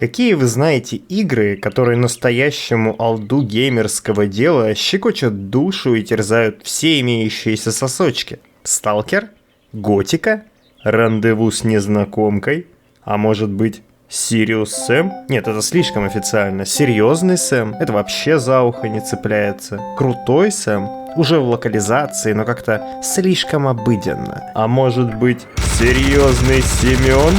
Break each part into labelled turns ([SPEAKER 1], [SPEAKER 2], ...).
[SPEAKER 1] Какие вы знаете игры, которые настоящему алду геймерского дела щекочут душу и терзают все имеющиеся сосочки? Сталкер? Готика? Рандеву с незнакомкой? А может быть, Сириус Сэм? Нет, это слишком официально. Серьезный Сэм? Это вообще за ухо не цепляется. Крутой Сэм? Уже в локализации, но как-то слишком обыденно. А может быть, серьезный Семен?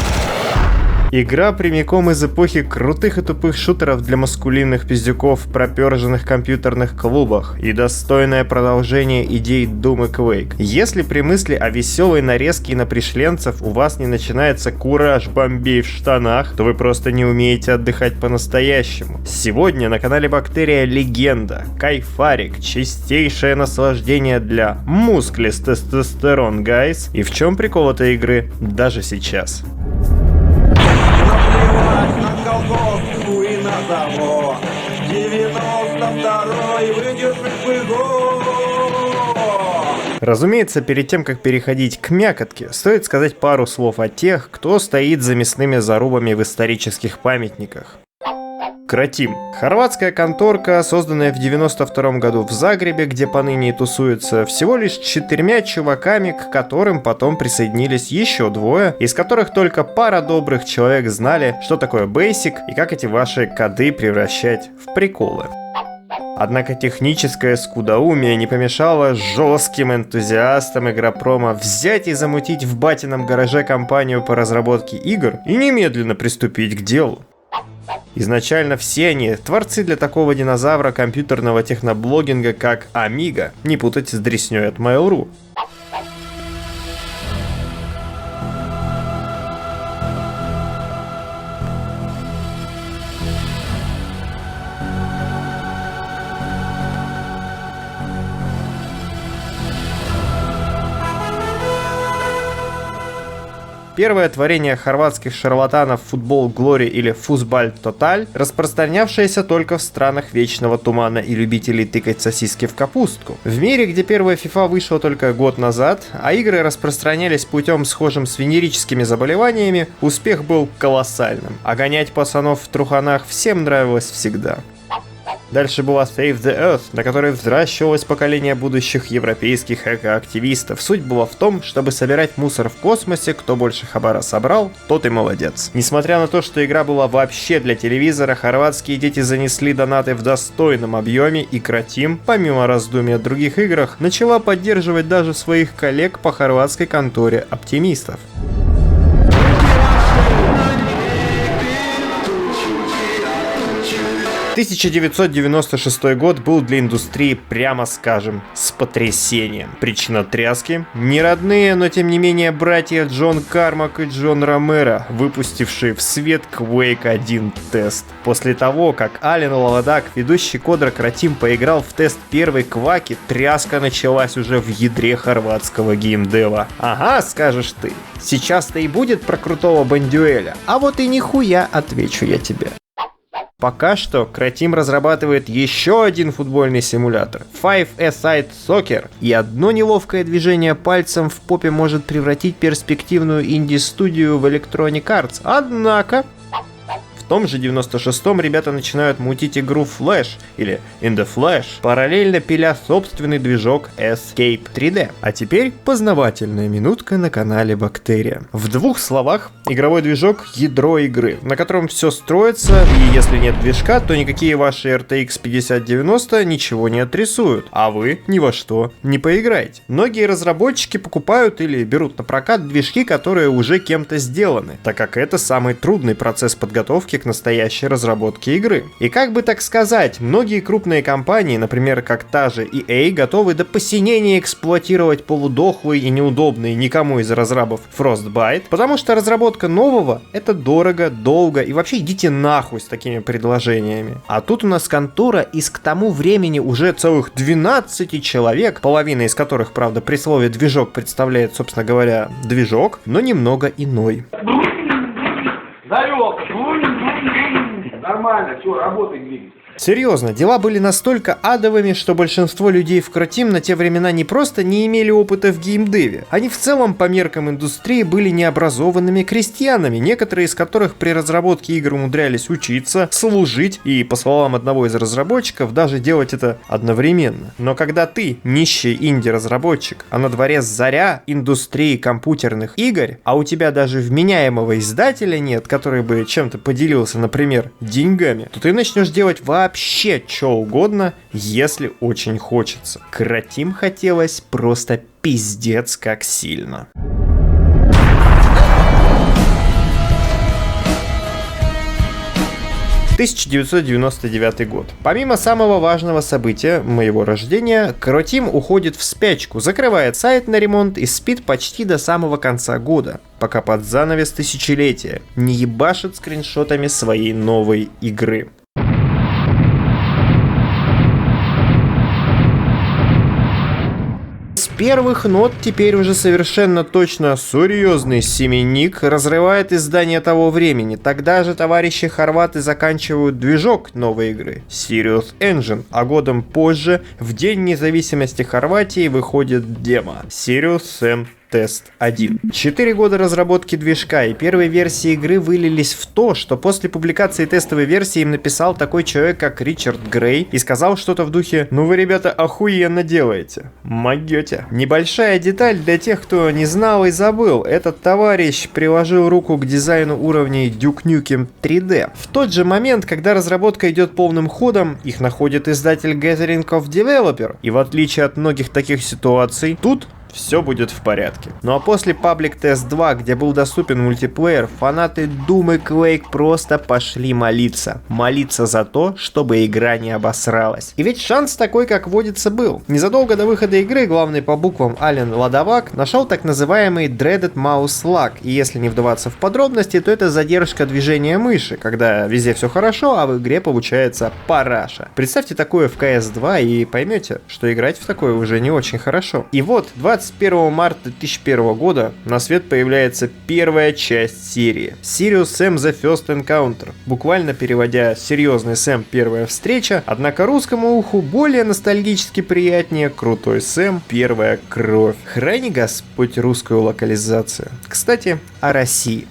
[SPEAKER 1] Игра прямиком из эпохи крутых и тупых шутеров для маскулинных пиздюков в проперженных компьютерных клубах и достойное продолжение идей Doom и Quake. Если при мысли о веселой нарезке на пришленцев у вас не начинается кураж бомбей в штанах, то вы просто не умеете отдыхать по-настоящему. Сегодня на канале Бактерия легенда, кайфарик, чистейшее наслаждение для мускулис тестостерон гайс. И в чем прикол этой игры даже сейчас?
[SPEAKER 2] На колготку и на завод 92-й выдержит выгод.
[SPEAKER 1] Разумеется, перед тем, как переходить к мякотке, стоит сказать пару слов о тех, кто стоит за мясными зарубами в исторических памятниках. Кратим. Хорватская конторка, созданная в 92 году в Загребе, где поныне и тусуется, всего лишь 4 чуваками, к которым потом присоединились еще 2, из которых только пара добрых человек знали, что такое Basic и как эти ваши коды превращать в приколы. Однако техническое скудоумие не помешало жестким энтузиастам игропрома взять и замутить в батином гараже компанию по разработке игр и немедленно приступить к делу. Изначально все они творцы для такого динозавра компьютерного техноблогинга, как Amiga, не путать с дреснёй от Mail.ru. Первое творение хорватских шарлатанов «Футбол Глори» или «Фузбаль Тоталь», распространявшееся только в странах вечного тумана и любителей тыкать сосиски в капустку. В мире, где первая FIFA вышла только год назад, а игры распространялись путем схожим с венерическими заболеваниями, успех был колоссальным. А гонять пацанов в труханах всем нравилось всегда. Дальше была Save the Earth, на которой взращивалось поколение будущих европейских экоактивистов. Суть была в том, чтобы собирать мусор в космосе, кто больше хабара собрал, тот и молодец. Несмотря на то, что игра была вообще для телевизора, хорватские дети занесли донаты в достойном объеме, и Кратим, помимо раздумий о других играх, начала поддерживать даже своих коллег по хорватской конторе оптимистов. 1996 год был для индустрии, прямо скажем, с потрясением. Причина тряски – не родные, но тем не менее братья Джон Кармак и Джон Ромеро, выпустившие в свет Quake 1 тест. После того, как Ален Ладак, ведущий кодер Кратим, поиграл в тест первой Кваки, тряска началась уже в ядре хорватского геймдева. Ага, скажешь ты, сейчас-то и будет про крутого Бандюэля, а вот и нихуя, отвечу я тебе. Пока что Кратим разрабатывает еще один футбольный симулятор – Five-A-Side Soccer, и одно неловкое движение пальцем в попе может превратить перспективную инди-студию в Electronic Arts. Однако в том же 96-м ребята начинают мутить игру Flash, или In the Flash, параллельно пиля собственный движок Escape 3D. А теперь познавательная минутка на канале Бактерия. В 2 словах, игровой движок — ядро игры, на котором все строится, и если нет движка, то никакие ваши RTX 5090 ничего не отрисуют, а вы ни во что не поиграете. Многие разработчики покупают или берут на прокат движки, которые уже кем-то сделаны, так как это самый трудный процесс подготовки к настоящей разработке игры. И как бы так сказать, многие крупные компании, например, как та же EA, готовы до посинения эксплуатировать полудохлый и неудобный никому из разрабов Frostbite, потому что разработка нового — это дорого, долго, и вообще идите нахуй с такими предложениями. А тут у нас контора из к тому времени уже целых 12 человек, половина из которых, правда, при слове «движок» представляет, собственно говоря, движок, но немного иной.
[SPEAKER 2] нормально, все, работай, двигайся.
[SPEAKER 1] Серьезно, дела были настолько адовыми, что большинство людей в Кротим на те времена не просто не имели опыта в геймдеве. Они в целом по меркам индустрии были необразованными крестьянами, некоторые из которых при разработке игр умудрялись учиться, служить и, по словам одного из разработчиков, даже делать это одновременно. Но когда ты нищий инди-разработчик, а на дворе заря индустрии компьютерных игр, а у тебя даже вменяемого издателя нет, который бы чем-то поделился, например, деньгами, то ты начнешь делать вообще что угодно, если очень хочется. Кротим хотелось просто пиздец как сильно. «1999 год. Помимо самого важного события, моего рождения, Кротим уходит в спячку, закрывает сайт на ремонт и спит почти до самого конца года, пока под занавес тысячелетия не ебашит скриншотами своей новой игры. С первых нот теперь уже совершенно точно серьезный семенник разрывает издание того времени. Тогда же товарищи хорваты заканчивают движок новой игры Serious Engine, а годом позже, в День независимости Хорватии, выходит демо Serious Sam Test 1. 4 года разработки движка и первой версии игры вылились в то, что после публикации тестовой версии им написал такой человек, как Ричард Грей, и сказал что-то в духе: «Ну вы, ребята, охуенно делаете. Могете». Небольшая деталь для тех, кто не знал и забыл. Этот товарищ приложил руку к дизайну уровней Duke Nukem 3D. В тот же момент, когда разработка идет полным ходом, их находит издатель Gathering of Developer. И в отличие от многих таких ситуаций, тут все будет в порядке. Ну а после Public Test 2, где был доступен мультиплеер, фанаты Doom и Quake просто пошли молиться. Молиться за то, чтобы игра не обосралась. И ведь шанс такой, как водится, был. Незадолго до выхода игры главный по буквам Ален Ладовак нашел так называемый Dreaded Mouse Lag. И если не вдаваться в подробности, то это задержка движения мыши, когда везде все хорошо, а в игре получается параша. Представьте такое в CS2 и поймете, что играть в такое уже не очень хорошо. И вот 21 марта 2001 года на свет появляется первая часть серии Serious Sam The First Encounter, буквально переводя серьезный Сэм первая встреча, однако русскому уху более ностальгически приятнее крутой Сэм первая кровь. Храни Господь русскую локализацию. Кстати, о России.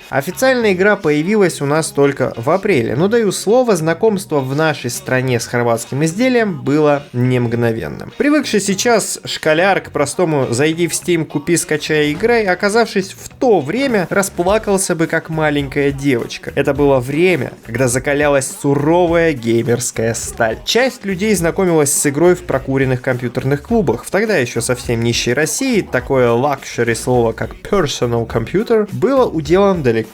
[SPEAKER 1] Официальная игра появилась у нас только в апреле, но даю слово, знакомство в нашей стране с хорватским изделием было не мгновенным. Привыкший сейчас школяр к простому «зайди в Steam, купи, скачай, играй», оказавшись в то время, расплакался бы как маленькая девочка. Это было время, когда закалялась суровая геймерская сталь. Часть людей знакомилась с игрой в прокуренных компьютерных клубах. В тогда еще совсем нищей России такое лакшери слово, как personal computer, было уделом далеко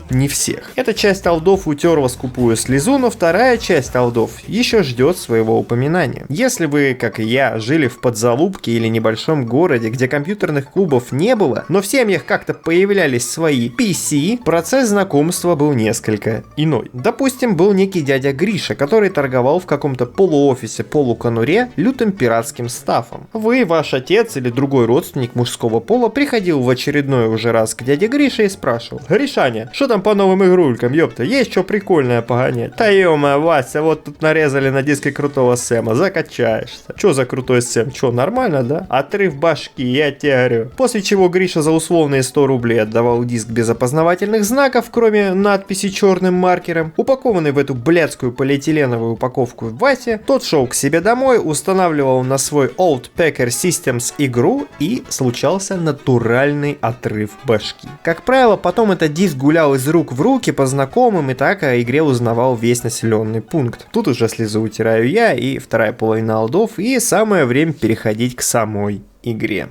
[SPEAKER 1] не всех. Эта часть олдов утерла скупую слезу, но вторая часть олдов еще ждет своего упоминания. Если вы, как и я, жили в подзалупке или небольшом городе, где компьютерных клубов не было, но в семьях как-то появлялись свои PC, процесс знакомства был несколько иной. Допустим, был некий дядя Гриша, который торговал в каком-то полуофисе, полуконуре лютым пиратским стафом. Вы, ваш отец или другой родственник мужского пола приходил в очередной уже раз к дяде Грише и спрашивал: «Гришаня, что там по новым игрулькам, ёпта, есть что прикольное погонять?» «Да ё-моё, Вася, вот тут нарезали на диске крутого Сэма, закачаешься». «Чё за крутой Сэм? Чё, нормально, да?» «Отрыв башки, я тебе говорю». После чего Гриша за условные 100 рублей отдавал диск без опознавательных знаков, кроме надписи черным маркером, упакованный в эту блядскую полиэтиленовую упаковку Васе. Тот шел к себе домой, устанавливал на свой Old Packer Systems игру, и случался натуральный отрыв башки. Как правило, потом этот диск гулял из рук в руки по знакомым, и так о игре узнавал весь населенный пункт. Тут уже слезу утираю я и вторая половина олдов, и самое время переходить к самой игре.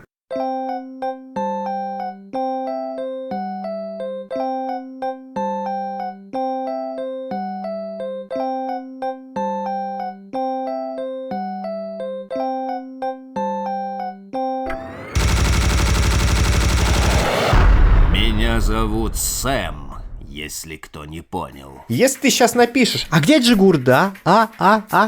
[SPEAKER 3] Меня зовут Сэм. если кто не понял.
[SPEAKER 1] Если ты сейчас напишешь, а где Джигурда?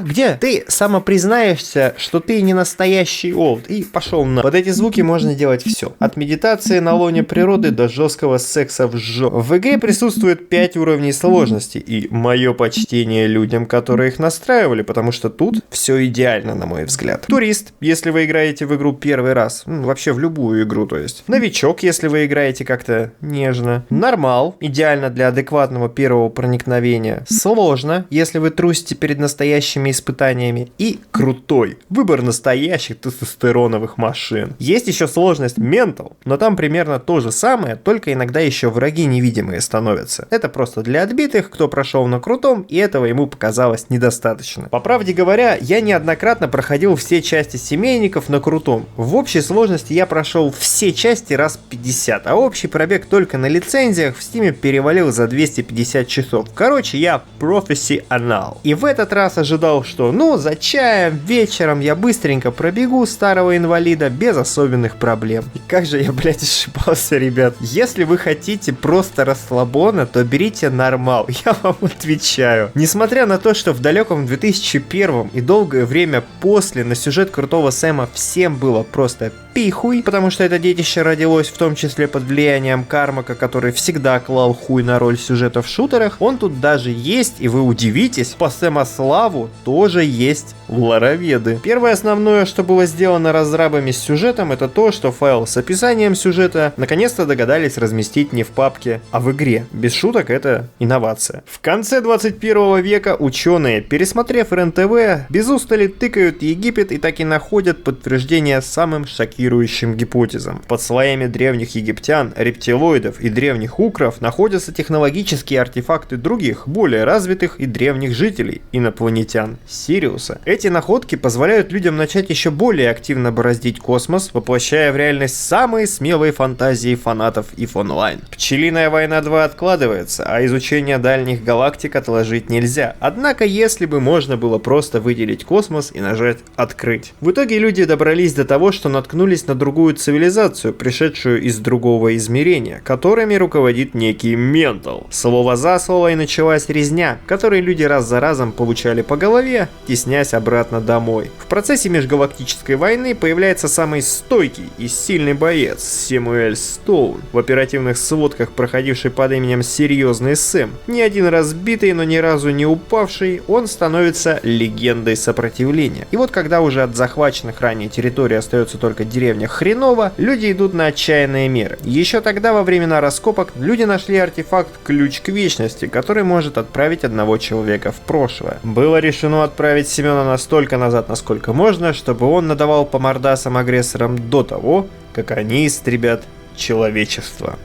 [SPEAKER 1] Где? Ты самопризнаешься, что ты не настоящий олд, и пошел на. Под эти звуки можно делать все. От медитации на лоне природы до жесткого секса в жопу. В игре присутствует 5 уровней сложности, и мое почтение людям, которые их настраивали, потому что тут все идеально, на мой взгляд. Турист, если вы играете в игру первый раз, вообще в любую игру, то есть. Новичок, если вы играете как-то нежно. Нормал, идеально для адекватного первого проникновения. Сложно, если вы трусите перед настоящими испытаниями. И крутой. Выбор настоящих тестостероновых машин. Есть еще сложность Mental, но там примерно то же самое, только иногда еще враги невидимые становятся. Это просто для отбитых, кто прошел на крутом, и этого ему показалось недостаточно. По правде говоря, я неоднократно проходил все части семейников на крутом. В общей сложности я прошел все части раз 50, а общий пробег только на лицензиях в Steam перевалил за 250 часов. Короче, я профессионал. И в этот раз ожидал, что за чаем, вечером я быстренько пробегу старого инвалида без особенных проблем. И как же я, блядь, ошибался, ребят. Если вы хотите просто расслабона, то берите нормал, я вам отвечаю. Несмотря на то, что в далеком 2001 и долгое время после на сюжет Крутого Сэма всем было просто пихуй, потому что это детище родилось в том числе под влиянием Кармака, который всегда клал хуй на роль сюжета в шутерах, он тут даже есть, и вы удивитесь, по Сэма Славу тоже есть лороведы. Первое основное, что было сделано разрабами с сюжетом, это то, что файл с описанием сюжета наконец-то догадались разместить не в папке, а в игре. Без шуток, это инновация. В конце 21 века ученые, пересмотрев РЕН-ТВ, без устали тыкают Египет и так и находят подтверждение самым шокирующим гипотезам. Под слоями древних египтян, рептилоидов и древних укров находятся технологические артефакты других, более развитых и древних жителей, инопланетян, Сириуса. Эти находки позволяют людям начать еще более активно бороздить космос, воплощая в реальность самые смелые фантазии фанатов EVE Online. Пчелиная война 2 откладывается, а изучение дальних галактик отложить нельзя. Однако, если бы можно было просто выделить космос и нажать «Открыть». В итоге люди добрались до того, что наткнулись на другую цивилизацию, пришедшую из другого измерения, которыми руководит некий Mental. Слово за слово и началась резня, которой люди раз за разом получали по голове, теснясь обратно домой. В процессе межгалактической войны появляется самый стойкий и сильный боец Сэмюэль Стоун, в оперативных сводках проходивший под именем Серьезный Сэм. Не один раз битый, но ни разу не упавший, он становится легендой сопротивления. И вот когда уже от захваченных ранее территорий остается только деревня Хреново, люди идут на отчаянные меры. Еще тогда, во времена раскопок, люди нашли артефакт «Ключ к вечности», который может отправить одного человека в прошлое. Было решено отправить Семена настолько назад, насколько можно, чтобы он надавал по мордасам агрессорам до того, как они истребят человечество.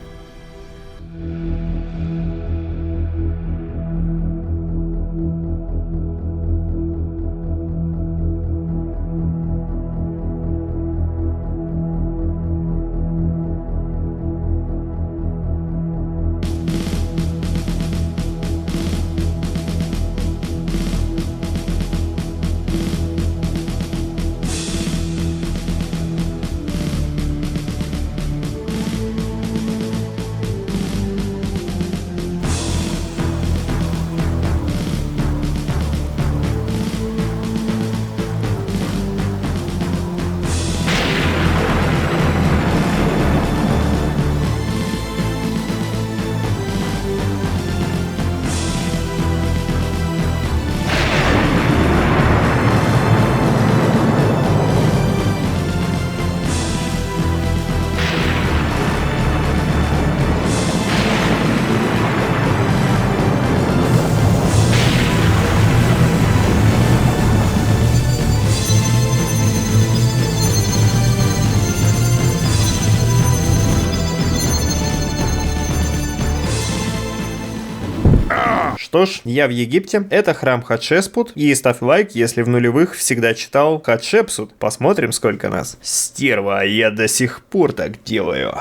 [SPEAKER 1] Что ж, я в Египте, это храм Хатшепсут, и ставь лайк, если в нулевых всегда читал Хатшепсут. Посмотрим, сколько нас. Стерва, я до сих пор так делаю.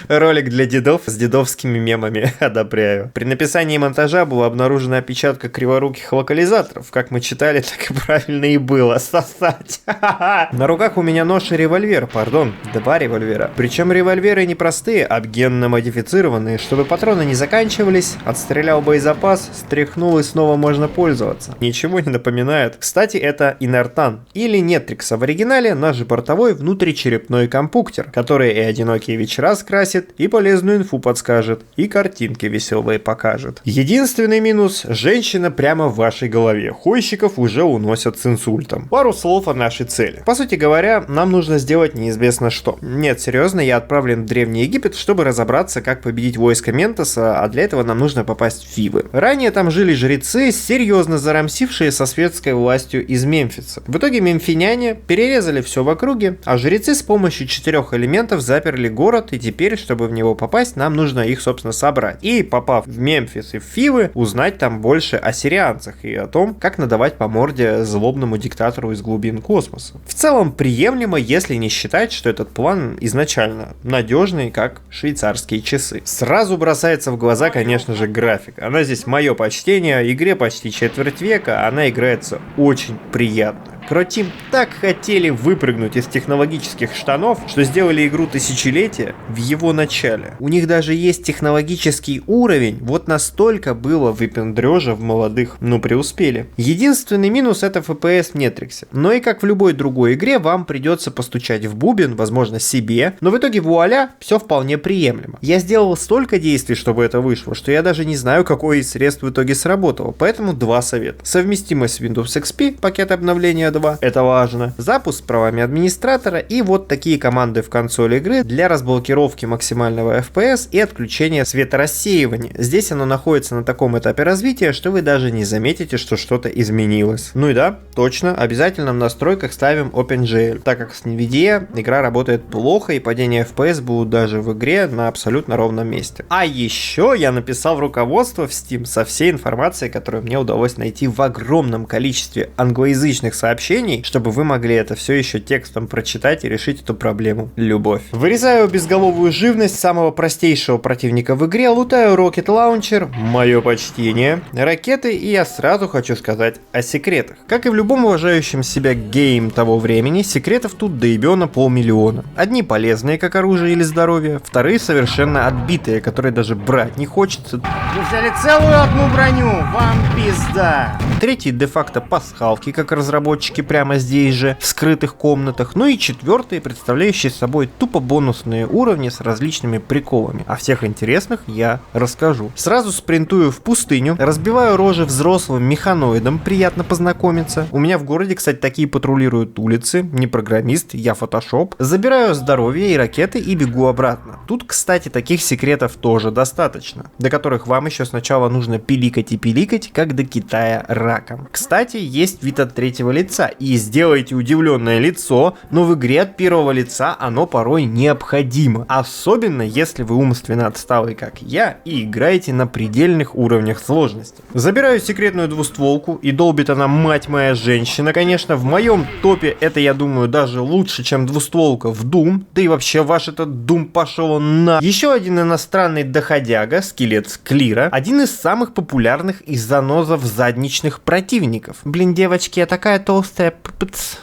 [SPEAKER 1] Ролик для дедов с дедовскими мемами. Одобряю. При написании монтажа была обнаружена опечатка криворуких локализаторов. Как мы читали, так и правильно и было. Сосать. На руках у меня нож и револьвер. Пардон, 2 револьвера. Причем револьверы не простые, а генно модифицированные. Чтобы патроны не заканчивались, отстрелял боезапас, стряхнул и снова можно пользоваться. Ничего не напоминает. Кстати, это Инертан. Или Нетрикс. В оригинале наш же бортовой внутричерепной компьютер, который и одинокие вечера скрасит, и полезную инфу подскажет, и картинки веселые покажет. Единственный минус – женщина прямо в вашей голове. Хуйщиков уже уносят с инсультом. Пару слов о нашей цели. По сути говоря, нам нужно сделать неизвестно что. Нет, серьезно, я отправлен в Древний Египет, чтобы разобраться, как победить войско Ментоса, а для этого нам нужно попасть в Фивы. Ранее там жили жрецы, серьезно зарамсившие со светской властью из Мемфиса. В итоге мемфиняне перерезали все в округе, а жрецы с помощью 4 элементов заперли город, и теперь, чтобы в него попасть, нам нужно их, собственно, собрать. И, попав в Мемфис и в Фивы, узнать там больше о сирианцах и о том, как надавать по морде злобному диктатору из глубин космоса. В целом приемлемо, если не считать, что этот план изначально надежный, как швейцарские часы. Сразу бросается в глаза, конечно же, графика. Она здесь мое почтение, игре почти четверть века, она играется очень приятно. Кротим так хотели выпрыгнуть из технологических штанов, что сделали игру тысячелетия в его начале. У них даже есть технологический уровень, вот настолько было выпендрежа в молодых, но преуспели. Единственный минус — это FPS в Нетриксе. Но и как в любой другой игре, вам придется постучать в бубен, возможно себе, но в итоге вуаля, все вполне приемлемо. Я сделал столько действий, чтобы это вышло, что я даже не знаю, какое из средств в итоге сработало, поэтому 2 совета. Совместимость с Windows XP, пакет обновления 2, это важно. Запуск с правами администратора и вот такие команды в консоли игры для разблокировки максимального FPS и отключения светорассеивания. Здесь оно находится на таком этапе развития, что вы даже не заметите, что что-то изменилось. Ну и да, точно, обязательно в настройках ставим OpenGL, так как с NVIDIA игра работает плохо и падение FPS будут даже в игре на абсолютно ровном месте. А еще я написал в руководство в Steam со всей информацией, которую мне удалось найти в огромном количестве англоязычных сообщений, чтобы вы могли это все еще текстом прочитать и решить эту проблему. Любовь. Вырезаю безголовую живность самого простейшего противника в игре, лутаю Rocket Launcher, мое почтение, ракеты, и я сразу хочу сказать о секретах. Как и в любом уважающем себя гейм того времени, секретов тут доебено 500 000. Одни полезные, как оружие или здоровье, вторые совершенно отбитые, которые даже брать не хочется. Вы взяли целую одну броню, вам пизда. Третий де-факто пасхалки, как разработчики прямо здесь же, в скрытых комнатах. Ну и четвертый, представляющий собой тупо бонусные уровни с различными приколами. О всех интересных я расскажу. Сразу спринтую в пустыню, разбиваю рожи взрослым механоидам, приятно познакомиться. У меня в городе, кстати, такие патрулируют улицы, не программист, я фотошоп. Забираю здоровье и ракеты и бегу обратно. Тут, кстати, таких секретов тоже достаточно, до которых вам еще сначала нужно пиликать и пиликать, как до Китая раком. Кстати, есть вид от третьего лица, и сделайте удивленное лицо, но в игре от первого лица оно порой необходимо. Особенно, если вы умственно отсталый, как я, и играете на предельных уровнях сложности. Забираю секретную двустволку, и долбит она, мать моя, женщина. Конечно, в моем топе это, я думаю, даже лучше, чем двустволка в Doom. Да и вообще, ваш этот Doom пошел на... Еще один иностранный доходяга, скелет Склира, один из самых популярных из занозов задничных противников. Блин, девочки, я такая толстая.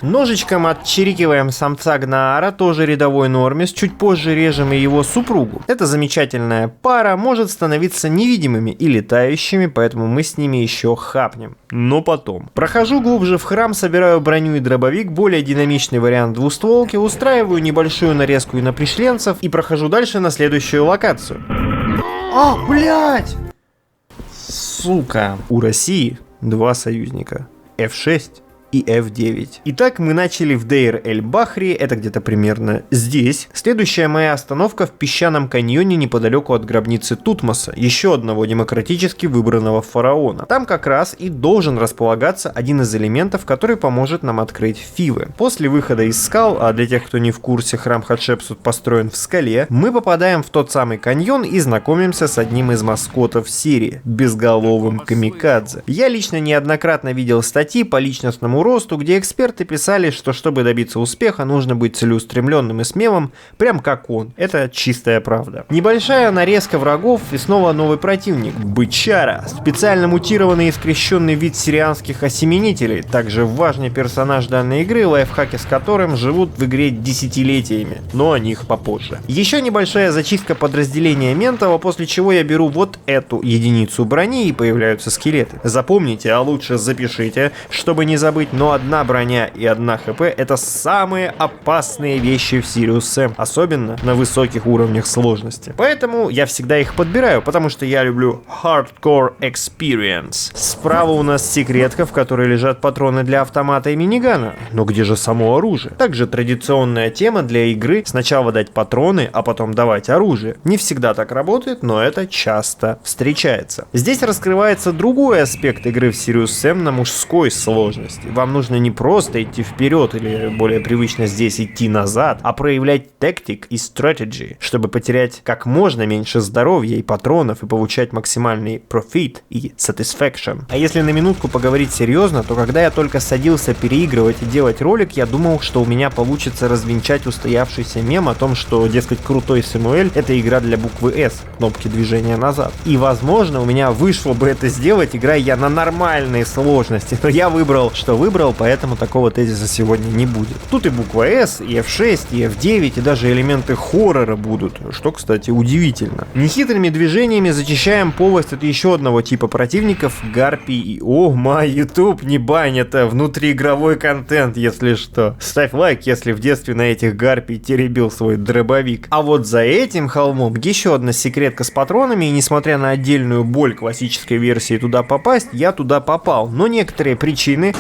[SPEAKER 1] Ножичком отчирикиваем самца Гнаара, тоже рядовой Нормис, чуть позже режем и его супругу. Эта замечательная пара может становиться невидимыми и летающими, поэтому мы с ними еще хапнем. Но потом. Прохожу глубже в храм, собираю броню и дробовик, более динамичный вариант двустволки, устраиваю небольшую нарезку инопришленцев и прохожу дальше на следующую локацию. А, блять! Сука. У России 2 союзника. F6 и F9. Итак, мы начали в Дейр-эль-Бахри, это где-то примерно здесь. Следующая моя остановка в песчаном каньоне неподалеку от гробницы Тутмоса, еще одного демократически выбранного фараона. Там как раз и должен располагаться один из элементов, который поможет нам открыть Фивы. После выхода из скал, а для тех, кто не в курсе, храм Хатшепсут построен в скале, мы попадаем в тот самый каньон и знакомимся с одним из маскотов серии, безголовым камикадзе. Я лично неоднократно видел статьи по личностному личностному росту, где эксперты писали, что чтобы добиться успеха, нужно быть целеустремленным и смелым, прям как он. Это чистая правда. Небольшая нарезка врагов и снова новый противник – Бычара. Специально мутированный и скрещенный вид сирианских осеменителей, также важный персонаж данной игры, лайфхаки с которым живут в игре десятилетиями, но о них попозже. Еще небольшая зачистка подразделения Ментова, после чего я беру вот эту единицу брони и появляются скелеты. Запомните, а лучше запишите, чтобы не забыть, но одна броня и одна хп — это самые опасные вещи в Sirius Sam, особенно на высоких уровнях сложности. Поэтому я всегда их подбираю, потому что я люблю Hardcore Experience. Справа у нас секретка, в которой лежат патроны для автомата и минигана. Но где же само оружие? Также традиционная тема для игры: сначала дать патроны, а потом давать оружие. Не всегда так работает, но это часто встречается. Здесь раскрывается другой аспект игры в Sirius Sam на мужской сложности. Вам нужно не просто идти вперед, или более привычно здесь идти назад, а проявлять тактик и strategy, чтобы потерять как можно меньше здоровья и патронов и получать максимальный profit и satisfaction. А если на минутку поговорить серьезно, то когда я только садился переигрывать и делать ролик, я думал, что у меня получится развенчать устоявшийся мем о том, что, дескать, крутой Самуэль — это игра для буквы S, кнопки движения назад. И возможно, у меня вышло бы это сделать, играя я на нормальной сложности, но я выбрал, что выбрал, поэтому такого тезиса сегодня не будет. Тут и буква S, и F6, и F9, и даже элементы хоррора будут, что, кстати, удивительно. Нехитрыми движениями зачищаем полость от еще одного типа противников — гарпий. И о май, YouTube, не бань, это внутриигровой контент, если что. Ставь лайк, если в детстве на этих гарпий теребил свой дробовик. А вот за этим холмом еще одна секретка с патронами, и несмотря на отдельную боль классической версии туда попасть, я туда попал. Но некоторые причины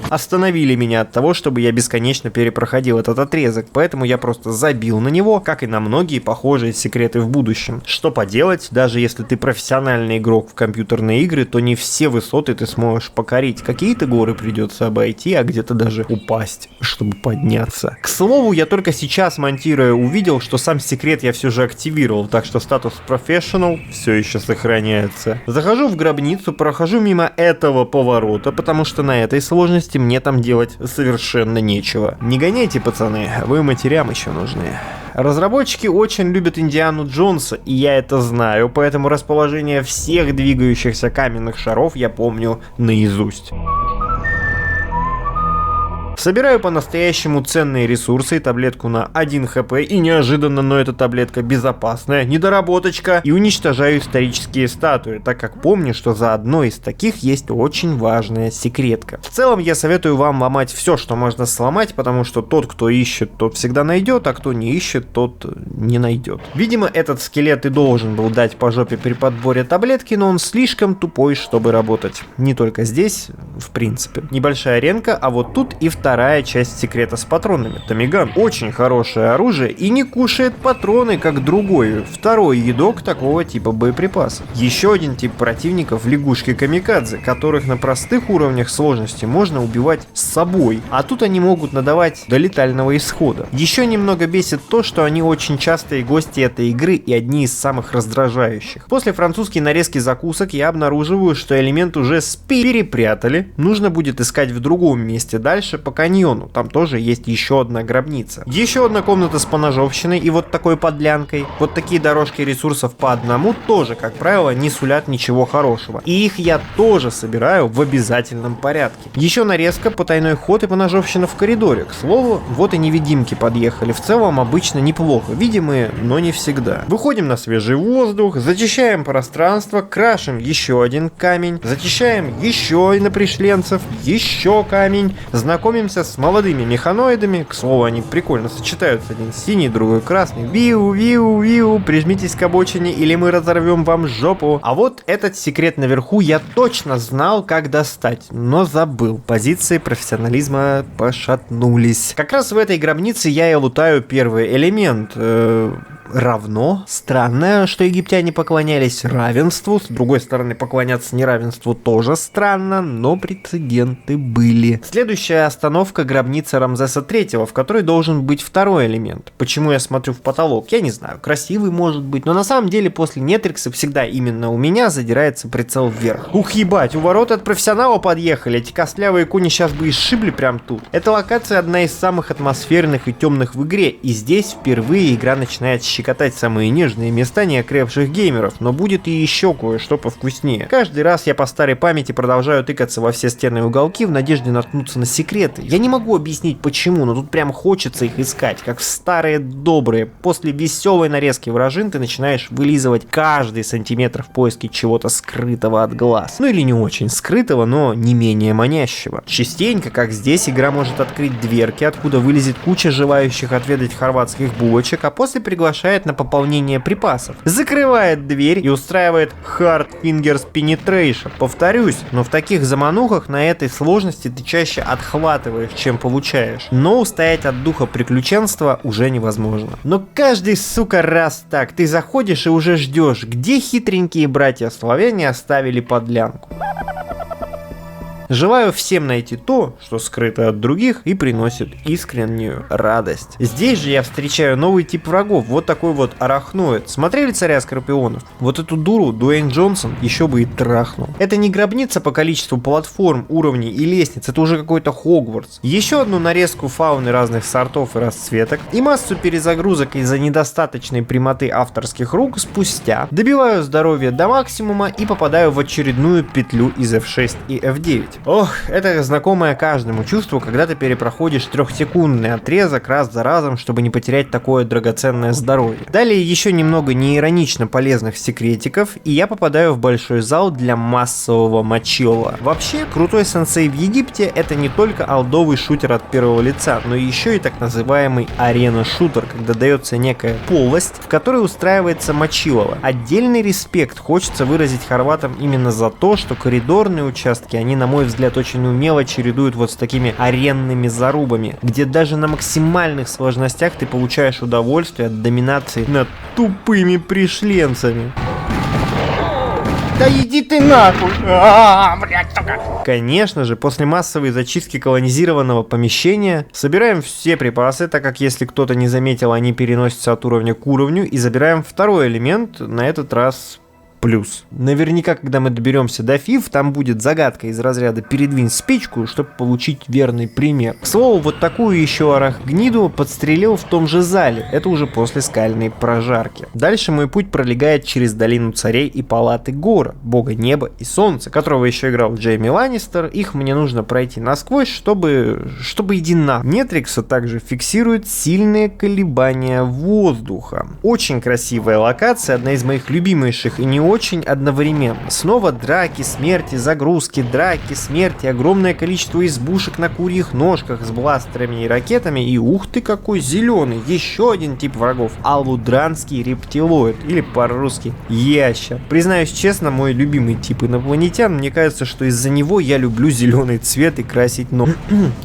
[SPEAKER 1] остановили меня от того, чтобы я бесконечно перепроходил этот отрезок, поэтому я просто забил на него, как и на многие похожие секреты в будущем. Что поделать, даже если ты профессиональный игрок в компьютерные игры, то не все высоты ты сможешь покорить. Какие-то горы придется обойти, а где-то даже упасть, чтобы подняться. К слову, я только сейчас, монтируя, увидел, что сам секрет я все же активировал, так что статус Professional все еще сохраняется. Захожу в гробницу, прохожу мимо этого поворота, потому что на этой сложности мне там делать совершенно нечего. Не гоняйте, пацаны, вы матерям еще нужны. Разработчики очень любят Индиану Джонса, и я это знаю, поэтому расположение всех двигающихся каменных шаров я помню наизусть. Собираю по-настоящему ценные ресурсы и таблетку на 1 хп, и неожиданно, но эта таблетка безопасная, недоработочка, и уничтожаю исторические статуи, так как помню, что за одной из таких есть очень важная секретка. В целом я советую вам ломать все, что можно сломать, потому что тот, кто ищет, тот всегда найдет, а кто не ищет, тот не найдет. Видимо, этот скелет и должен был дать по жопе при подборе таблетки, но он слишком тупой, чтобы работать. Не только здесь, в принципе. Небольшая аренка, а вот тут и вторая часть секрета с патронами. Томиган очень хорошее оружие и не кушает патроны, как другой, второй едок такого типа боеприпасов. Еще один тип противников — лягушки-камикадзе, которых на простых уровнях сложности можно убивать с собой, а тут они могут надавать до летального исхода. Еще немного бесит то, что они очень частые гости этой игры и одни из самых раздражающих. После французской нарезки закусок я обнаруживаю, что элемент уже перепрятали, нужно будет искать в другом месте дальше по каньону, там тоже есть еще одна гробница. Еще одна комната с поножовщиной и вот такой подлянкой. Вот такие дорожки ресурсов по одному тоже, как правило, не сулят ничего хорошего. И их я тоже собираю в обязательном порядке. Еще нарезка, потайной ход и поножовщина в коридоре. К слову, вот и невидимки подъехали. В целом обычно неплохо, видимые, но не всегда. Выходим на свежий воздух, зачищаем пространство, крашим еще один камень, зачищаем еще инопришленцев, еще камень, знакомимся с молодыми механоидами. К слову, они прикольно сочетаются. Один синий, другой красный. Виу, виу, виу, прижмитесь к обочине, или мы разорвем вам жопу. А вот этот секрет наверху я точно знал, как достать, но забыл. Позиции профессионализма пошатнулись. Как раз в этой гробнице я и лутаю первый элемент. равно. Странно, что египтяне поклонялись равенству. С другой стороны, поклоняться неравенству тоже странно, но прецеденты были. Следующая остановка — гробница Рамзеса III, в которой должен быть второй элемент. Почему я смотрю в потолок? Я не знаю. Красивый может быть, но на самом деле после Нетрикса всегда именно у меня задирается прицел вверх. Ух, ебать, у ворот от профессионала подъехали. Эти костлявые кони сейчас бы и сшибли прям тут. Эта локация одна из самых атмосферных и темных в игре, и здесь впервые игра начинает щекотать самые нежные места неокрепших геймеров, но будет и еще кое-что повкуснее. Каждый раз я по старой памяти продолжаю тыкаться во все стены и уголки в надежде наткнуться на секреты. Я не могу объяснить почему, но тут прям хочется их искать, как в старые добрые. После веселой нарезки вражин ты начинаешь вылизывать каждый сантиметр в поиске чего-то скрытого от глаз. Ну или не очень скрытого, но не менее манящего. Частенько, как здесь, игра может открыть дверки, откуда вылезет куча желающих отведать хорватских булочек, а после приглашает на пополнение припасов. Закрывает дверь и устраивает Hard Fingers Penetration. Повторюсь, но в таких заманухах на этой сложности ты чаще отхватываешь, чем получаешь. Но устоять от духа приключенства уже невозможно. Но каждый, сука, раз так. Ты заходишь и уже ждешь, где хитренькие братья-славяне оставили подлянку. Желаю всем найти то, что скрыто от других и приносит искреннюю радость. Здесь же я встречаю новый тип врагов, вот такой вот арахноид. Смотрели «Царя Скорпионов»? Вот эту дуру Дуэйн Джонсон еще бы и трахнул. Это не гробница по количеству платформ, уровней и лестниц, это уже какой-то Хогвартс. Еще одну нарезку фауны разных сортов и расцветок и массу перезагрузок из-за недостаточной прямоты авторских рук спустя добиваю здоровье до максимума и попадаю в очередную петлю из F6 и F9. Ох, это знакомое каждому чувство, когда ты перепроходишь 3-секундный отрезок раз за разом, чтобы не потерять такое драгоценное здоровье. Далее еще немного неиронично полезных секретиков, и я попадаю в большой зал для массового мочила. Вообще, крутой сенсей в Египте — это не только олдовый шутер от первого лица, но еще и так называемый арена-шутер, когда дается некая полость, в которой устраивается мочилово. Отдельный респект хочется выразить хорватам именно за то, что коридорные участки, они, на мой взгляд, очень умело чередуют вот с такими аренными зарубами, где даже на максимальных сложностях ты получаешь удовольствие от доминации над тупыми пришленцами. Да иди ты нахуй! Конечно же, после массовой зачистки колонизированного помещения собираем все припасы, так как если кто-то не заметил, они переносятся от уровня к уровню, и забираем второй элемент, на этот раз плюс. Наверняка, когда мы доберемся до ФИФ, там будет загадка из разряда «передвинь спичку», чтобы получить верный пример. К слову, вот такую еще арахгниду подстрелил в том же зале. Это уже после скальной прожарки. Дальше мой путь пролегает через долину царей и палаты Гора, бога неба и солнца, которого еще играл Джейми Ланнистер. Их мне нужно пройти насквозь, чтобы иди на. Нетрикса также фиксирует сильные колебания воздуха. Очень красивая локация, одна из моих любимейших и не очень одновременно. Снова драки, смерти, загрузки, драки, смерти, огромное количество избушек на курьих ножках с бластерами и ракетами, и ух ты какой зеленый, еще один тип врагов, алудранский рептилоид, или по-русски ящер. Признаюсь честно, мой любимый тип инопланетян, мне кажется, что из-за него я люблю зеленый цвет и красить ног.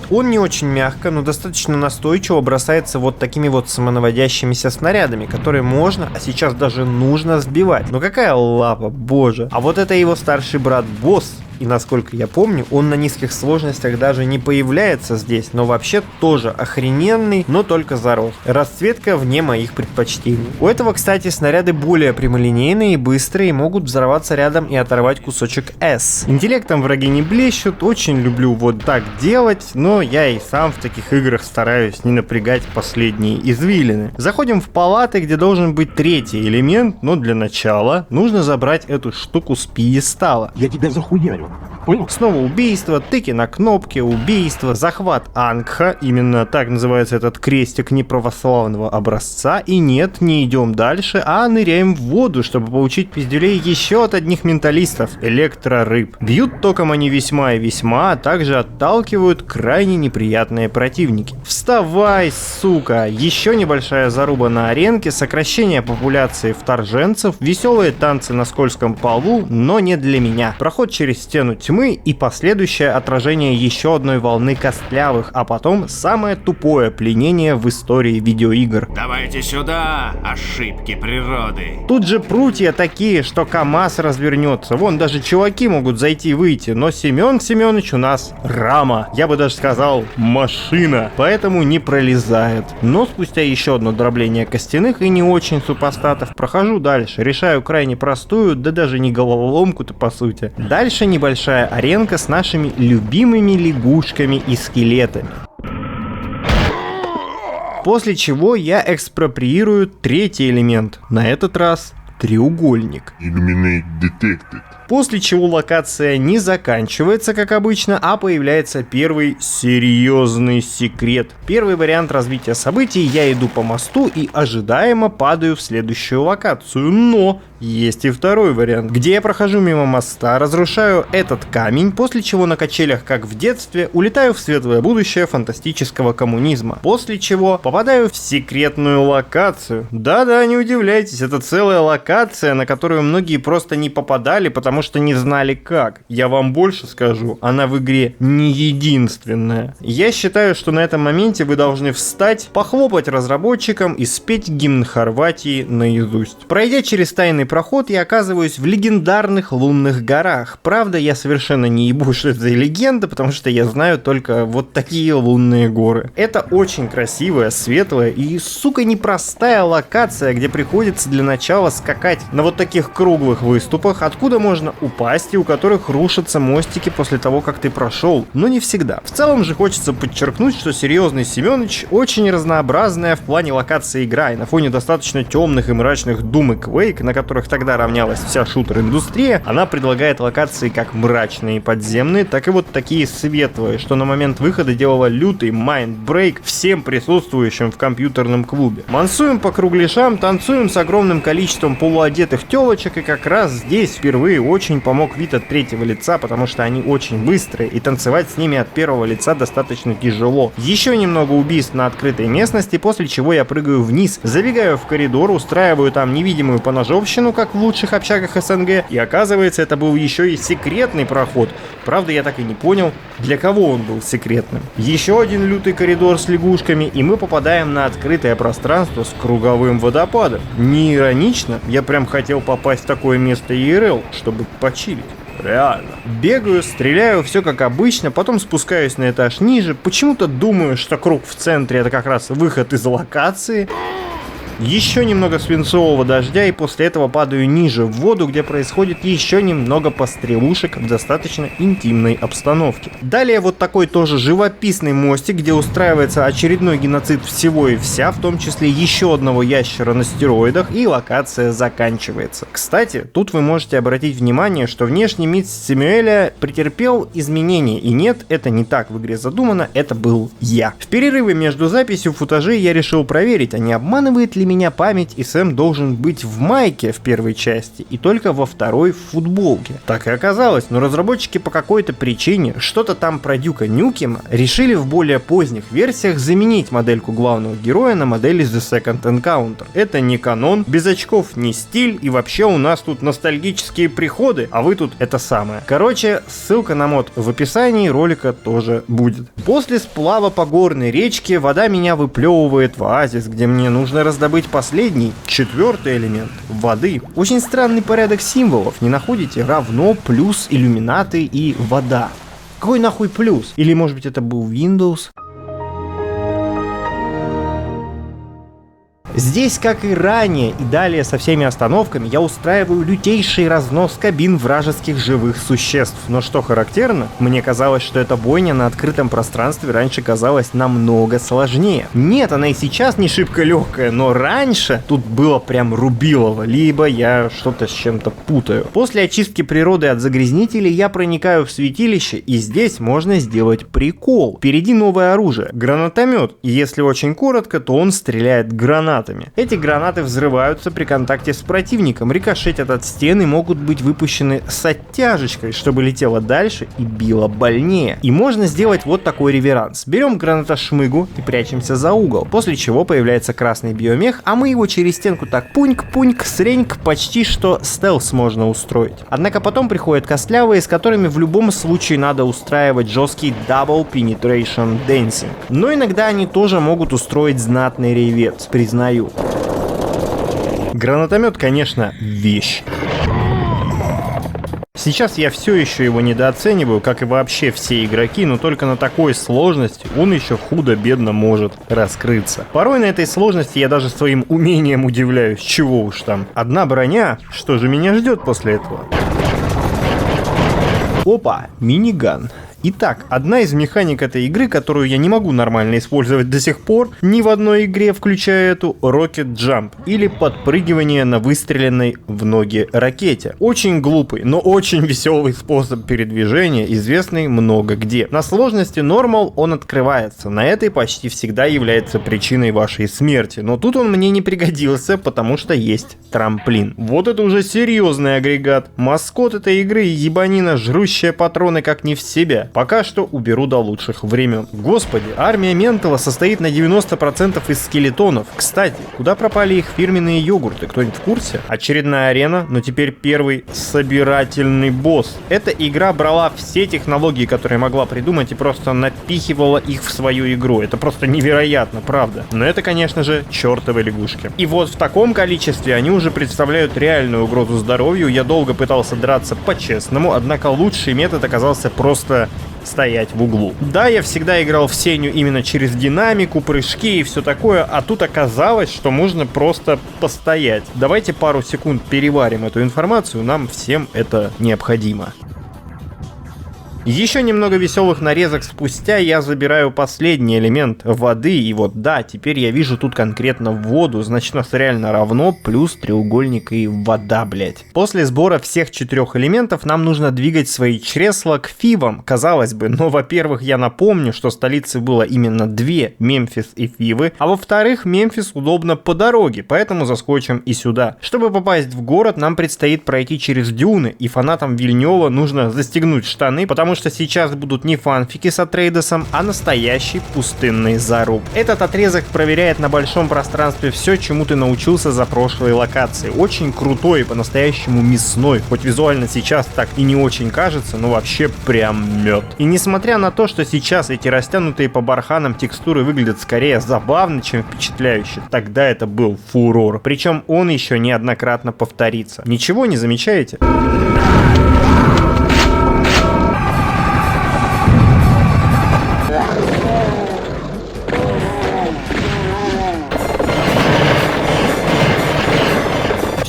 [SPEAKER 1] Он не очень мягко, но достаточно настойчиво бросается вот такими вот самонаводящимися снарядами, которые можно, а сейчас даже нужно сбивать. Но какая лапа, боже. А вот это его старший брат босс. И насколько я помню, он на низких сложностях даже не появляется здесь, но вообще тоже охрененный, но только за рост. Расцветка вне моих предпочтений. У этого, кстати, снаряды более прямолинейные и быстрые, могут взорваться рядом и оторвать кусочек S. Интеллектом враги не блещут, очень люблю вот так делать, но я и сам в таких играх стараюсь не напрягать последние извилины. Заходим в палаты, где должен быть третий элемент, но для начала нужно забрать эту штуку с пьедестала.
[SPEAKER 4] Я тебя захуярю. Понял?
[SPEAKER 1] Снова убийство, тыки на кнопки, убийство, захват Ангха, именно так называется этот крестик неправославного образца, и нет, не идем дальше, а ныряем в воду, чтобы получить пиздюлей еще от одних менталистов, электрорыб. Бьют током они весьма и весьма, а также отталкивают крайне неприятные противники. Вставай, сука! Еще небольшая заруба на аренке, сокращение популяции вторженцев, веселые танцы на скользком полу, но не для меня. Проход через стену тьмы, тьмы и последующее отражение еще одной волны костлявых, а потом самое тупое пленение в истории видеоигр.
[SPEAKER 3] Давайте сюда, ошибки природы.
[SPEAKER 1] Тут же прутья такие, что КамАЗ развернется. Вон даже чуваки могут зайти и выйти, но Семен Семенович у нас рама. Я бы даже сказал машина, поэтому не пролезает. Но спустя еще одно дробление костяных и не очень супостатов прохожу дальше. Решаю крайне простую, да даже не головоломку-то по сути. Дальше небольшая аренка с нашими любимыми лягушками и скелетами. После чего я экспроприирую третий элемент. На этот раз треугольник.
[SPEAKER 5] Illuminate detected.
[SPEAKER 1] После чего локация не заканчивается, как обычно, а появляется первый серьезный секрет. Первый вариант развития событий: я иду по мосту и ожидаемо падаю в следующую локацию. Но есть и второй вариант, где я прохожу мимо моста, разрушаю этот камень, после чего на качелях, как в детстве, улетаю в светлое будущее фантастического коммунизма. После чего попадаю в секретную локацию. Да-да, не удивляйтесь, это целая локация, на которую многие просто не попадали, потому что не знали как. Я вам больше скажу, она в игре не единственная. Я считаю, что на этом моменте вы должны встать, похлопать разработчикам и спеть гимн Хорватии наизусть. Пройдя через тайный проход, я оказываюсь в легендарных лунных горах. Правда, я совершенно не ебу, что это за легенда, потому что я знаю только вот такие лунные горы. Это очень красивая, светлая и, сука, непростая локация, где приходится для начала скакать на вот таких круглых выступах, откуда можно упасть и у которых рушатся мостики после того, как ты прошел. Но не всегда. В целом же хочется подчеркнуть, что серьезный Семёныч очень разнообразная в плане локации игра, и на фоне достаточно темных и мрачных Doom и Quake, на которых тогда равнялась вся шутер-индустрия, она предлагает локации как мрачные и подземные, так и вот такие светлые, что на момент выхода делало лютый майндбрейк всем присутствующим в компьютерном клубе. Мансуем по кругляшам, танцуем с огромным количеством полуодетых телочек, и как раз здесь впервые очень помог вид от третьего лица, потому что они очень быстрые, и танцевать с ними от первого лица достаточно тяжело. Еще немного убийств на открытой местности, после чего я прыгаю вниз, забегаю в коридор, устраиваю там невидимую поножовщину, как в лучших общагах СНГ, и оказывается, это был еще и секретный проход. Правда, я так и не понял, для кого он был секретным. Еще один лютый коридор с лягушками, и мы попадаем на открытое пространство с круговым водопадом. Не иронично, я прям хотел попасть в такое место ИРЛ, чтобы почилить. Реально. Бегаю, стреляю, все как обычно, потом спускаюсь на этаж ниже, почему-то думаю, что круг в центре — это как раз выход из локации. Еще немного свинцового дождя, и после этого падаю ниже в воду, где происходит еще немного пострелушек в достаточно интимной обстановке. Далее вот такой тоже живописный мостик, где устраивается очередной геноцид всего и вся, в том числе еще одного ящера на стероидах, и локация заканчивается. Кстати, тут вы можете обратить внимание, что внешний вид Сэмюэля претерпел изменения, и нет, это не так в игре задумано, это был я. В перерыве между записью футажей я решил проверить, а не обманывает ли меня память, и Сэм должен быть в майке в первой части и только во второй в футболке. Так и оказалось, но разработчики по какой-то причине, что-то там про Дюка Нюкема, решили в более поздних версиях заменить модельку главного героя на модель из The Second Encounter. Это не канон, без очков не стиль, и вообще у нас тут ностальгические приходы, а вы тут это самое. Короче, ссылка на мод в описании ролика тоже будет. После сплава по горной речке вода меня выплевывает в оазис, где мне нужно раздобыть последний, четвертый элемент — воды. Очень странный порядок символов, не находите? Равно, плюс, иллюминаты и вода. Какой нахуй плюс? Или может быть это был Windows? Здесь, как и ранее, и далее со всеми остановками, я устраиваю лютейший разнос кабин вражеских живых существ. Но что характерно, мне казалось, что эта бойня на открытом пространстве раньше казалась намного сложнее. Нет, она и сейчас не шибко легкая, но раньше тут было прям рубилово, либо я что-то с чем-то путаю. После очистки природы от загрязнителей я проникаю в святилище, и здесь можно сделать прикол. Впереди новое оружие — гранатомет, и если очень коротко, то он стреляет гранатами. гранатами. Эти гранаты взрываются при контакте с противником, рикошетят от стен и могут быть выпущены с оттяжечкой, чтобы летело дальше и било больнее. И можно сделать вот такой реверанс. Берем гранатошмыгу и прячемся за угол, после чего появляется красный биомех, а мы его через стенку так пуньк-пуньк, среньк, почти что стелс можно устроить. Однако потом приходят костлявые, с которыми в любом случае надо устраивать жесткий Double Penetration Dancing. Но иногда они тоже могут устроить знатный рейвец, признаю. Гранатомет, конечно, вещь. Сейчас я все еще его недооцениваю, как и вообще все игроки, но только на такой сложности он еще худо-бедно может раскрыться. Порой на этой сложности я даже своим умением удивляюсь, чего уж там. Одна броня, что же меня ждет после этого? Опа, миниган. Итак, одна из механик этой игры, которую я не могу нормально использовать до сих пор, ни в одной игре, включая эту, Rocket Jump, или подпрыгивание на выстреленной в ноги ракете. Очень глупый, но очень веселый способ передвижения, известный много где. На сложности Normal он открывается, на этой почти всегда является причиной вашей смерти, но тут он мне не пригодился, потому что есть трамплин. Вот это уже серьезный агрегат. Маскот этой игры ебанина, жрущая патроны как не в себя. Пока что уберу до лучших времен. Господи, армия Ментала состоит на 90% из скелетонов. Кстати, куда пропали их фирменные йогурты? Кто-нибудь в курсе? Очередная арена, но теперь первый собирательный босс. Эта игра брала все технологии, которые могла придумать, и просто напихивала их в свою игру. Это просто невероятно, правда. Но это, конечно же, чертовы лягушки. И вот в таком количестве они уже представляют реальную угрозу здоровью. Я долго пытался драться по-честному, однако лучший метод оказался просто стоять в углу. Да, я всегда играл в Сеню именно через динамику, прыжки и все такое, а тут оказалось, что можно просто постоять. Давайте пару секунд переварим эту информацию, нам всем это необходимо. Еще немного веселых нарезок спустя я забираю последний элемент воды, и вот да, теперь я вижу тут конкретно воду, значит у нас реально равно плюс треугольник и вода, блять. После сбора всех 4 элементов нам нужно двигать свои чресла к Фивам, казалось бы, но во-первых я напомню, что столицы было именно 2, Мемфис и Фивы, а во-вторых Мемфис удобно по дороге, поэтому заскочим и сюда. Чтобы попасть в город, нам предстоит пройти через дюны, и фанатам Вильнёва нужно застегнуть штаны, потому что сейчас будут не фанфики с Атрейдесом, а настоящий пустынный заруб. Этот отрезок проверяет на большом пространстве все, чему ты научился за прошлые локации. Очень крутой и по-настоящему мясной, хоть визуально сейчас так и не очень кажется, но вообще прям мед. И несмотря на то, что сейчас эти растянутые по барханам текстуры выглядят скорее забавно, чем впечатляюще, тогда это был фурор. Причем он еще неоднократно повторится. Ничего не замечаете?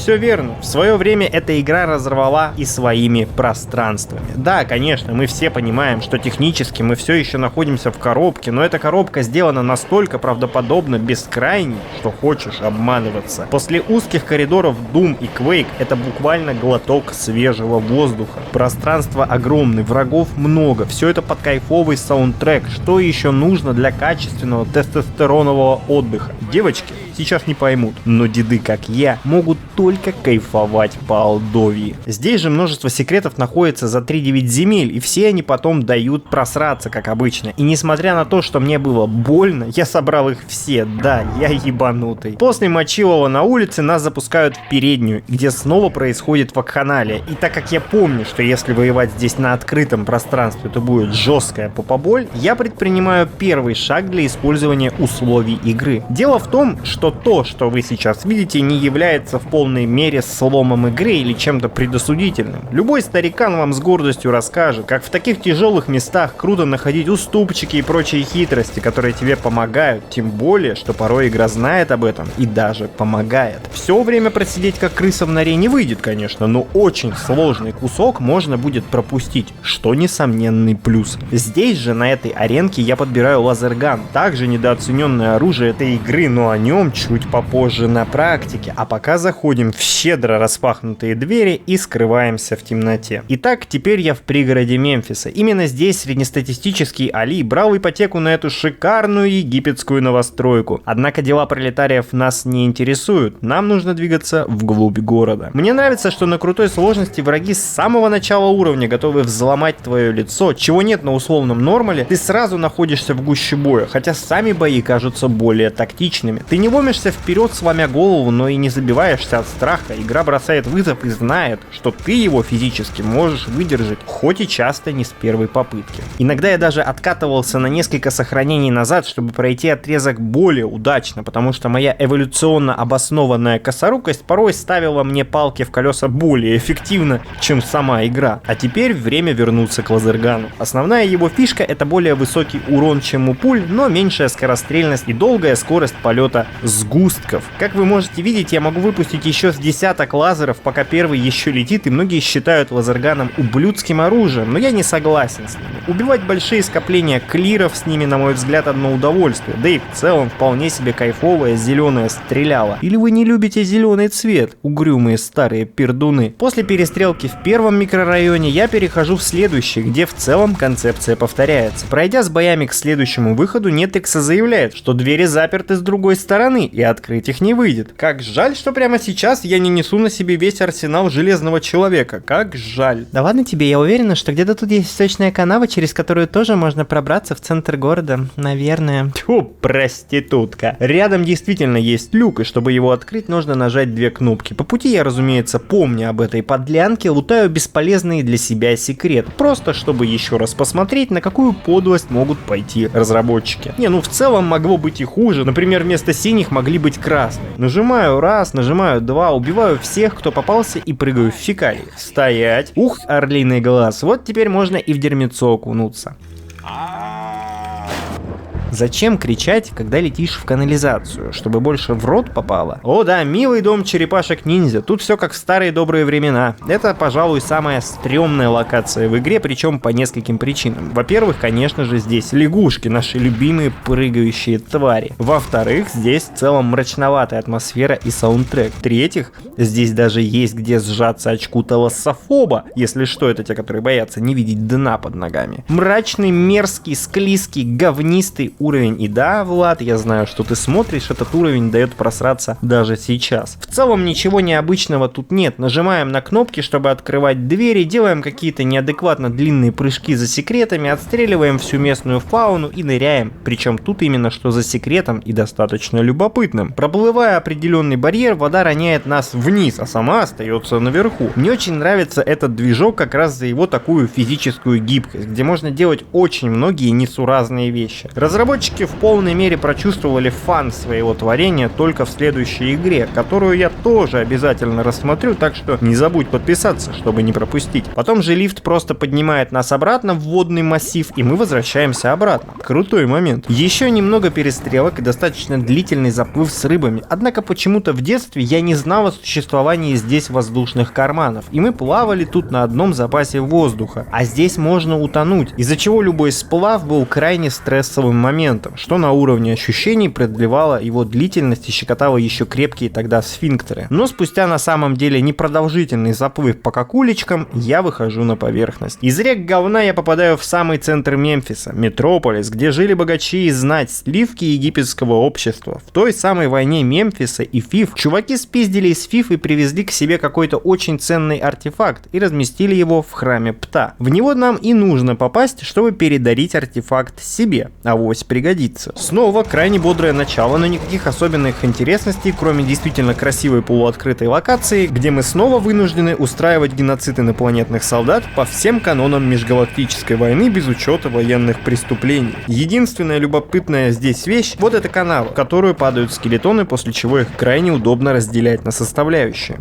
[SPEAKER 1] Все верно. В свое время эта игра разорвала и своими пространствами. Да, конечно, мы все понимаем, что технически мы все еще находимся в коробке, но эта коробка сделана настолько правдоподобно бескрайней, что хочешь обманываться. После узких коридоров Doom и Quake это буквально глоток свежего воздуха. Пространство огромное, врагов много, все это под кайфовый саундтрек. Что еще нужно для качественного тестостеронового отдыха? Девочки сейчас не поймут, но деды, как я, могут только кайфовать по Алдовии. Здесь же множество секретов находится за 3-9 земель, и все они потом дают просраться, как обычно. И несмотря на то, что мне было больно, я собрал их все, да, я ебанутый. После мочилова на улице нас запускают в переднюю, где снова происходит вакханалия. И так как я помню, что если воевать здесь на открытом пространстве, то будет жесткая попоболь, я предпринимаю первый шаг для использования условий игры. Дело в том, что то, что вы сейчас видите, не является в полной мере сломом игры или чем-то предосудительным. Любой старикан вам с гордостью расскажет, как в таких тяжелых местах круто находить уступчики и прочие хитрости, которые тебе помогают, тем более, что порой игра знает об этом и даже помогает. Все время просидеть как крыса в норе не выйдет, конечно, но очень сложный кусок можно будет пропустить, что несомненный плюс. Здесь же, на этой аренке, я подбираю лазерган, также недооцененное оружие этой игры, но о нем чуть попозже на практике, а пока заходим в щедро распахнутые двери и скрываемся в темноте. Итак, теперь я в пригороде Мемфиса. Именно здесь среднестатистический Али брал ипотеку на эту шикарную египетскую новостройку. Однако дела пролетариев нас не интересуют, нам нужно двигаться вглубь города. Мне нравится, что на крутой сложности враги с самого начала уровня готовы взломать твое лицо, чего нет на условном нормале, ты сразу находишься в гуще боя, хотя сами бои кажутся более тактичными. Ты не ломишься вперед, сломя голову, но и не забиваешься от страха. Игра бросает вызов и знает, что ты его физически можешь выдержать, хоть и часто не с первой попытки. Иногда я даже откатывался на несколько сохранений назад, чтобы пройти отрезок более удачно, потому что моя эволюционно обоснованная косорукость порой ставила мне палки в колеса более эффективно, чем сама игра. А теперь время вернуться к лазергану. Основная его фишка — это более высокий урон, чем у пуль, но меньшая скорострельность и долгая скорость полета сгустков. Как вы можете видеть, я могу выпустить еще с десяток лазеров, пока первый еще летит, и многие считают лазерганом ублюдским оружием, но я не согласен с ними. Убивать большие скопления клиров с ними, на мой взгляд, одно удовольствие, да и в целом вполне себе кайфовая зеленая стреляла. Или вы не любите зеленый цвет, угрюмые старые пердуны? После перестрелки в первом микрорайоне я перехожу в следующий, где в целом концепция повторяется. Пройдя с боями к следующему выходу, Нетрикса заявляет, что двери заперты с другой стороны и открыть их не выйдет. Как жаль, что прямо сейчас я не несу на себе весь арсенал Железного Человека. Как жаль.
[SPEAKER 6] Да ладно тебе, я уверена, что где-то тут есть сточная канава, через которую тоже можно пробраться в центр города, наверное.
[SPEAKER 1] Тьфу, проститутка. Рядом действительно есть люк, и чтобы его открыть, нужно нажать две кнопки. По пути я, разумеется, помня об этой подлянке, лутаю бесполезный для себя секрет. Просто чтобы еще раз посмотреть, на какую подлость могут пойти разработчики. Не, ну в целом могло быть и хуже. Например, вместо синих могли быть красные. Нажимаю раз, нажимаю два, убиваю всех, кто попался, и прыгаю в фекалии. Стоять. Ух, орлиный глаз. Вот теперь можно и в дерьмецо окунуться. Зачем кричать, когда летишь в канализацию? Чтобы больше в рот попало? О да, милый дом черепашек-ниндзя. Тут все как в старые добрые времена. Это, пожалуй, самая стрёмная локация в игре, причем по нескольким причинам. Во-первых, конечно же, здесь лягушки, наши любимые прыгающие твари. Во-вторых, здесь в целом мрачноватая атмосфера и саундтрек. В-третьих, здесь даже есть где сжаться очку талассофоба, если что, это те, которые боятся не видеть дна под ногами. Мрачный, мерзкий, склизкий, говнистый уровень. И да, Влад, я знаю, что ты смотришь, этот уровень дает просраться даже сейчас. В целом ничего необычного тут нет. Нажимаем на кнопки, чтобы открывать двери, делаем какие-то неадекватно длинные прыжки за секретами, отстреливаем всю местную фауну и ныряем. Причем тут именно что за секретом и достаточно любопытным. Проплывая определенный барьер, вода роняет нас вниз, а сама остается наверху. Мне очень нравится этот движок как раз за его такую физическую гибкость, где можно делать очень многие несуразные вещи. Разработчики в полной мере прочувствовали фан своего творения только в следующей игре, которую я тоже обязательно рассмотрю, так что не забудь подписаться, чтобы не пропустить. Потом же лифт просто поднимает нас обратно в водный массив, и мы возвращаемся обратно. Крутой момент. Еще немного перестрелок и достаточно длительный заплыв с рыбами, однако почему-то в детстве я не знал о существовании здесь воздушных карманов, и мы плавали тут на одном запасе воздуха, а здесь можно утонуть, из-за чего любой сплав был крайне стрессовым моментом, что на уровне ощущений продлевало его длительность и щекотало еще крепкие тогда сфинктеры. Но спустя на самом деле непродолжительный заплыв по какулечкам, я выхожу на поверхность. Из рек говна я попадаю в самый центр Мемфиса, метрополис, где жили богачи и знать, сливки египетского общества. В той самой войне Мемфиса и ФИФ чуваки спиздили из ФИФ и привезли к себе какой-то очень ценный артефакт и разместили его в храме Пта. В него нам и нужно попасть, чтобы передарить артефакт себе. Авось пригодится. Снова крайне бодрое начало, но никаких особенных интересностей, кроме действительно красивой полуоткрытой локации, где мы снова вынуждены устраивать геноцид инопланетных солдат по всем канонам межгалактической войны без учета военных преступлений. Единственная любопытная здесь вещь — вот эта канава, в которую падают скелетоны, после чего их крайне удобно разделять на составляющие.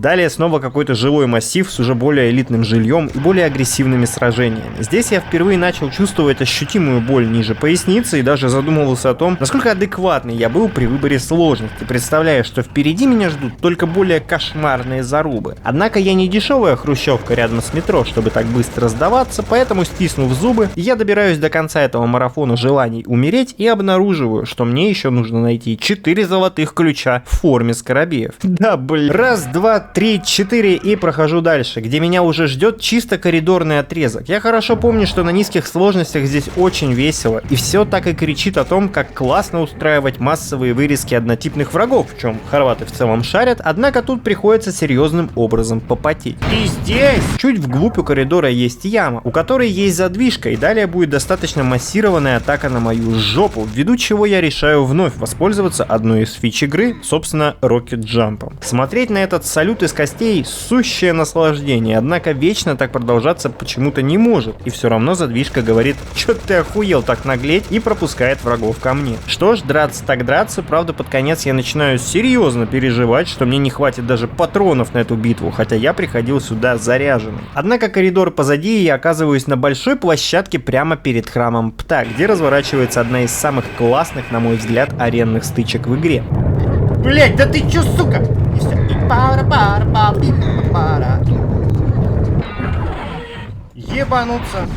[SPEAKER 1] Далее снова какой-то жилой массив с уже более элитным жильем и более агрессивными сражениями. Здесь я впервые начал чувствовать ощутимую боль ниже поясницы и даже задумывался о том, насколько адекватный я был при выборе сложности, представляя, что впереди меня ждут только более кошмарные зарубы. Однако я не дешевая хрущевка рядом с метро, чтобы так быстро сдаваться, поэтому, стиснув зубы, я добираюсь до конца этого марафона желаний умереть и обнаруживаю, что мне еще нужно найти 4 золотых ключа в форме скоробеев. Да, блин. Раз, два, три, 4 и прохожу дальше, где меня уже ждет чисто коридорный отрезок. Я хорошо помню, что на низких сложностях здесь очень весело, и все так и кричит о том, как классно устраивать массовые вырезки однотипных врагов, в чем хорваты в целом шарят, однако тут приходится серьезным образом попотеть. И здесь, чуть вглубь у коридора есть яма, у которой есть задвижка, и далее будет достаточно массированная атака на мою жопу, ввиду чего я решаю вновь воспользоваться одной из фич игры, собственно, Rocket Jump'ом. Смотреть на этот салют из костей — сущее наслаждение, однако вечно так продолжаться почему-то не может, и все равно задвижка говорит: чё ты охуел так наглеть, и пропускает врагов ко мне. Что ж, драться так драться, правда под конец я начинаю серьезно переживать, что мне не хватит даже патронов на эту битву, хотя я приходил сюда заряженный. Однако коридор позади, и я оказываюсь на большой площадке прямо перед храмом Пта, где разворачивается одна из самых классных, на мой взгляд, аренных стычек в игре. Блять, да ты чё, сука? Ебануться.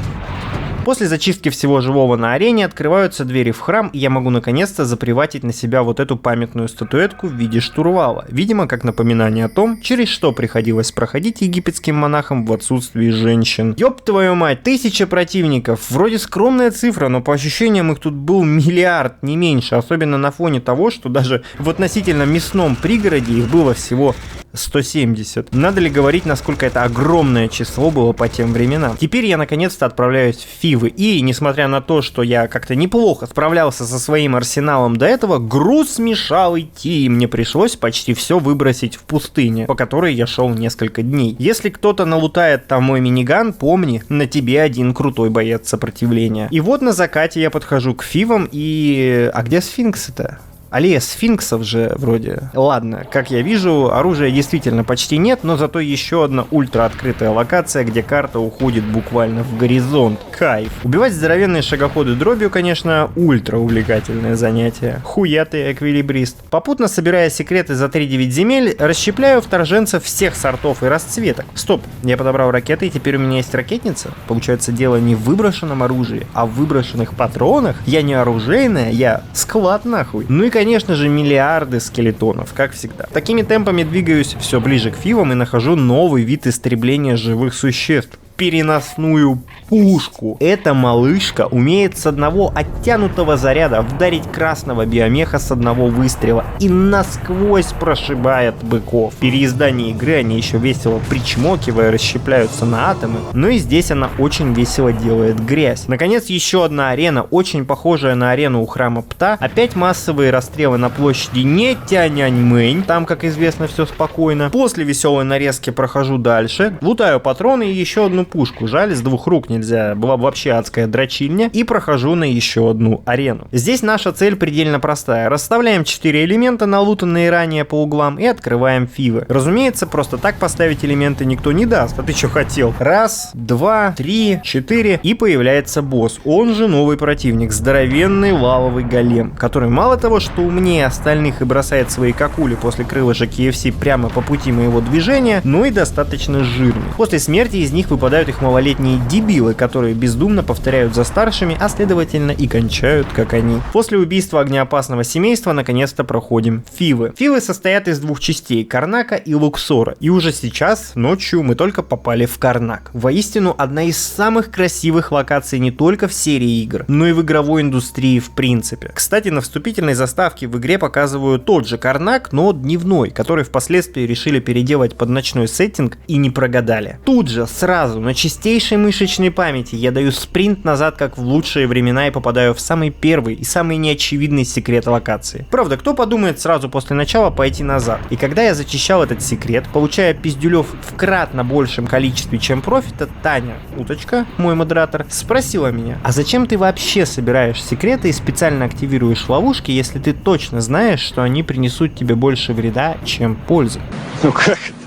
[SPEAKER 1] После зачистки всего живого на арене открываются двери в храм, и я могу наконец-то заприватить на себя вот эту памятную статуэтку в виде штурвала. Видимо, как напоминание о том, через что приходилось проходить египетским монахам в отсутствии женщин. Ёб твою мать, 1000 противников. Вроде скромная цифра, но по ощущениям их тут был миллиард, не меньше. Особенно на фоне того, что даже в относительно мясном пригороде их было всего 170. Надо ли говорить, насколько это огромное число было по тем временам? Теперь я наконец-то отправляюсь в Фивы, и, несмотря на то, что я как-то неплохо справлялся со своим арсеналом до этого, груз мешал идти, и мне пришлось почти все выбросить в пустыне, по которой я шел несколько дней. Если кто-то налутает там мой миниган, помни, на тебе один крутой боец сопротивления. И вот на закате я подхожу к Фивам, и... А где сфинксы-то? Аллея сфинксов же вроде. Ладно, как я вижу, оружия действительно почти нет, но зато еще одна ультра открытая локация, где карта уходит буквально в горизонт. Кайф. Убивать здоровенные шагоходы дробью, конечно, ультра увлекательное занятие. Хуя ты, эквилибрист. Попутно, собирая секреты за 3-9 земель, расщепляю вторженцев всех сортов и расцветок. Стоп, я подобрал ракеты, и теперь у меня есть ракетница? Получается, дело не в выброшенном оружии, а в выброшенных патронах? Я не оружейная, я склад нахуй. Ну и конечно же миллиарды скелетонов, как всегда. Такими темпами двигаюсь все ближе к Фивам и нахожу новый вид истребления живых существ. Переносную пушку. Эта малышка умеет с одного оттянутого заряда вдарить красного биомеха с одного выстрела и насквозь прошибает быков. В переиздании игры они еще весело причмокивая расщепляются на атомы, но и здесь она очень весело делает грязь. Наконец, еще одна арена, очень похожая на арену у храма Пта. Опять массовые расстрелы на площади Нетяньаньмэнь, там, как известно, все спокойно. После веселой нарезки прохожу дальше, лутаю патроны и еще одну пушку. Жаль, с 2 рук нельзя, была бы вообще адская дрочильня. И прохожу на еще одну арену. Здесь наша цель предельно простая. Расставляем 4 элемента, налутанные ранее по углам, и открываем Фивы. Разумеется, просто так поставить элементы никто не даст. А ты что хотел? 1, 2, 3, 4, и появляется босс. Он же новый противник, здоровенный лавовый голем, который мало того, что умнее остальных и бросает свои какули после крылышек KFC прямо по пути моего движения, но и достаточно жирный. После смерти из них выпадают их малолетние дебилы, которые бездумно повторяют за старшими, а следовательно и кончают как они. После убийства огнеопасного семейства наконец-то проходим Фивы. Фивы состоят из 2 частей — Карнака и Луксора, и уже сейчас, ночью, мы только попали в Карнак. Воистину, одна из самых красивых локаций не только в серии игр, но и в игровой индустрии в принципе. Кстати, на вступительной заставке в игре показывают тот же Карнак, но дневной, который впоследствии решили переделать под ночной сеттинг и не прогадали. Тут же, сразу, на чистейшей мышечной памяти я даю спринт назад, как в лучшие времена, и попадаю в самый первый и самый неочевидный секрет локации. Правда, кто подумает сразу после начала пойти назад? И когда я зачищал этот секрет, получая пиздюлев в кратно большем количестве, чем профита, Таня, уточка, мой модератор, спросила меня: а зачем ты вообще собираешь секреты и специально активируешь ловушки, если ты точно знаешь, что они принесут тебе больше вреда, чем пользы?
[SPEAKER 7] Ну как это?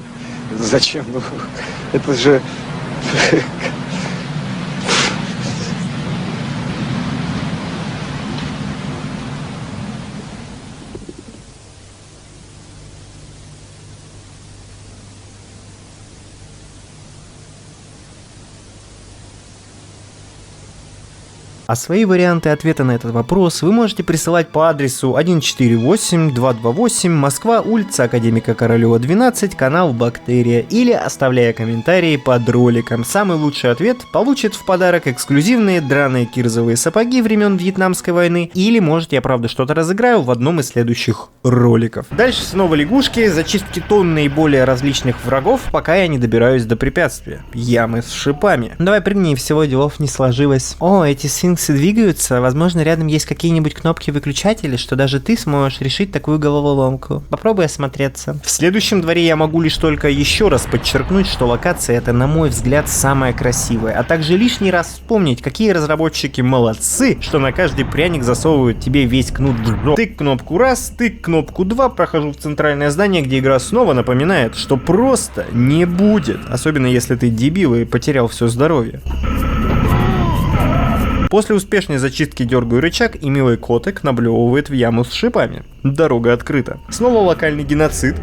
[SPEAKER 7] Зачем? Ну, это же...
[SPEAKER 6] А свои варианты ответа на этот вопрос вы можете присылать по адресу 148-228, Москва, улица Академика Королева, 12, канал Бактерия, или оставляя комментарии под роликом. Самый лучший ответ получит в подарок эксклюзивные драные кирзовые сапоги времен Вьетнамской войны, или, может, я правда что-то разыграю в одном из следующих роликов. Дальше снова лягушки, зачистки тонны и более различных врагов, пока я не добираюсь до препятствия. Ямы с шипами. Давай прыгни, всего делов не сложилось. О, эти сфинксы двигаются, возможно, рядом есть какие-нибудь кнопки-выключатели, что даже ты сможешь решить такую головоломку. Попробуй осмотреться. В следующем дворе я могу лишь только еще раз подчеркнуть, что локация это, на мой взгляд, самая красивая, а также лишний раз вспомнить, какие разработчики молодцы, что на каждый пряник засовывают тебе весь кнут в жопу. Тык кнопку раз, тык кнопку 2, прохожу в центральное здание, где игра снова напоминает, что просто не будет, особенно если ты дебил и потерял все здоровье. После успешной зачистки дергаю рычаг, и милый котик наблевывает в яму с шипами. Дорога открыта. Снова локальный геноцид.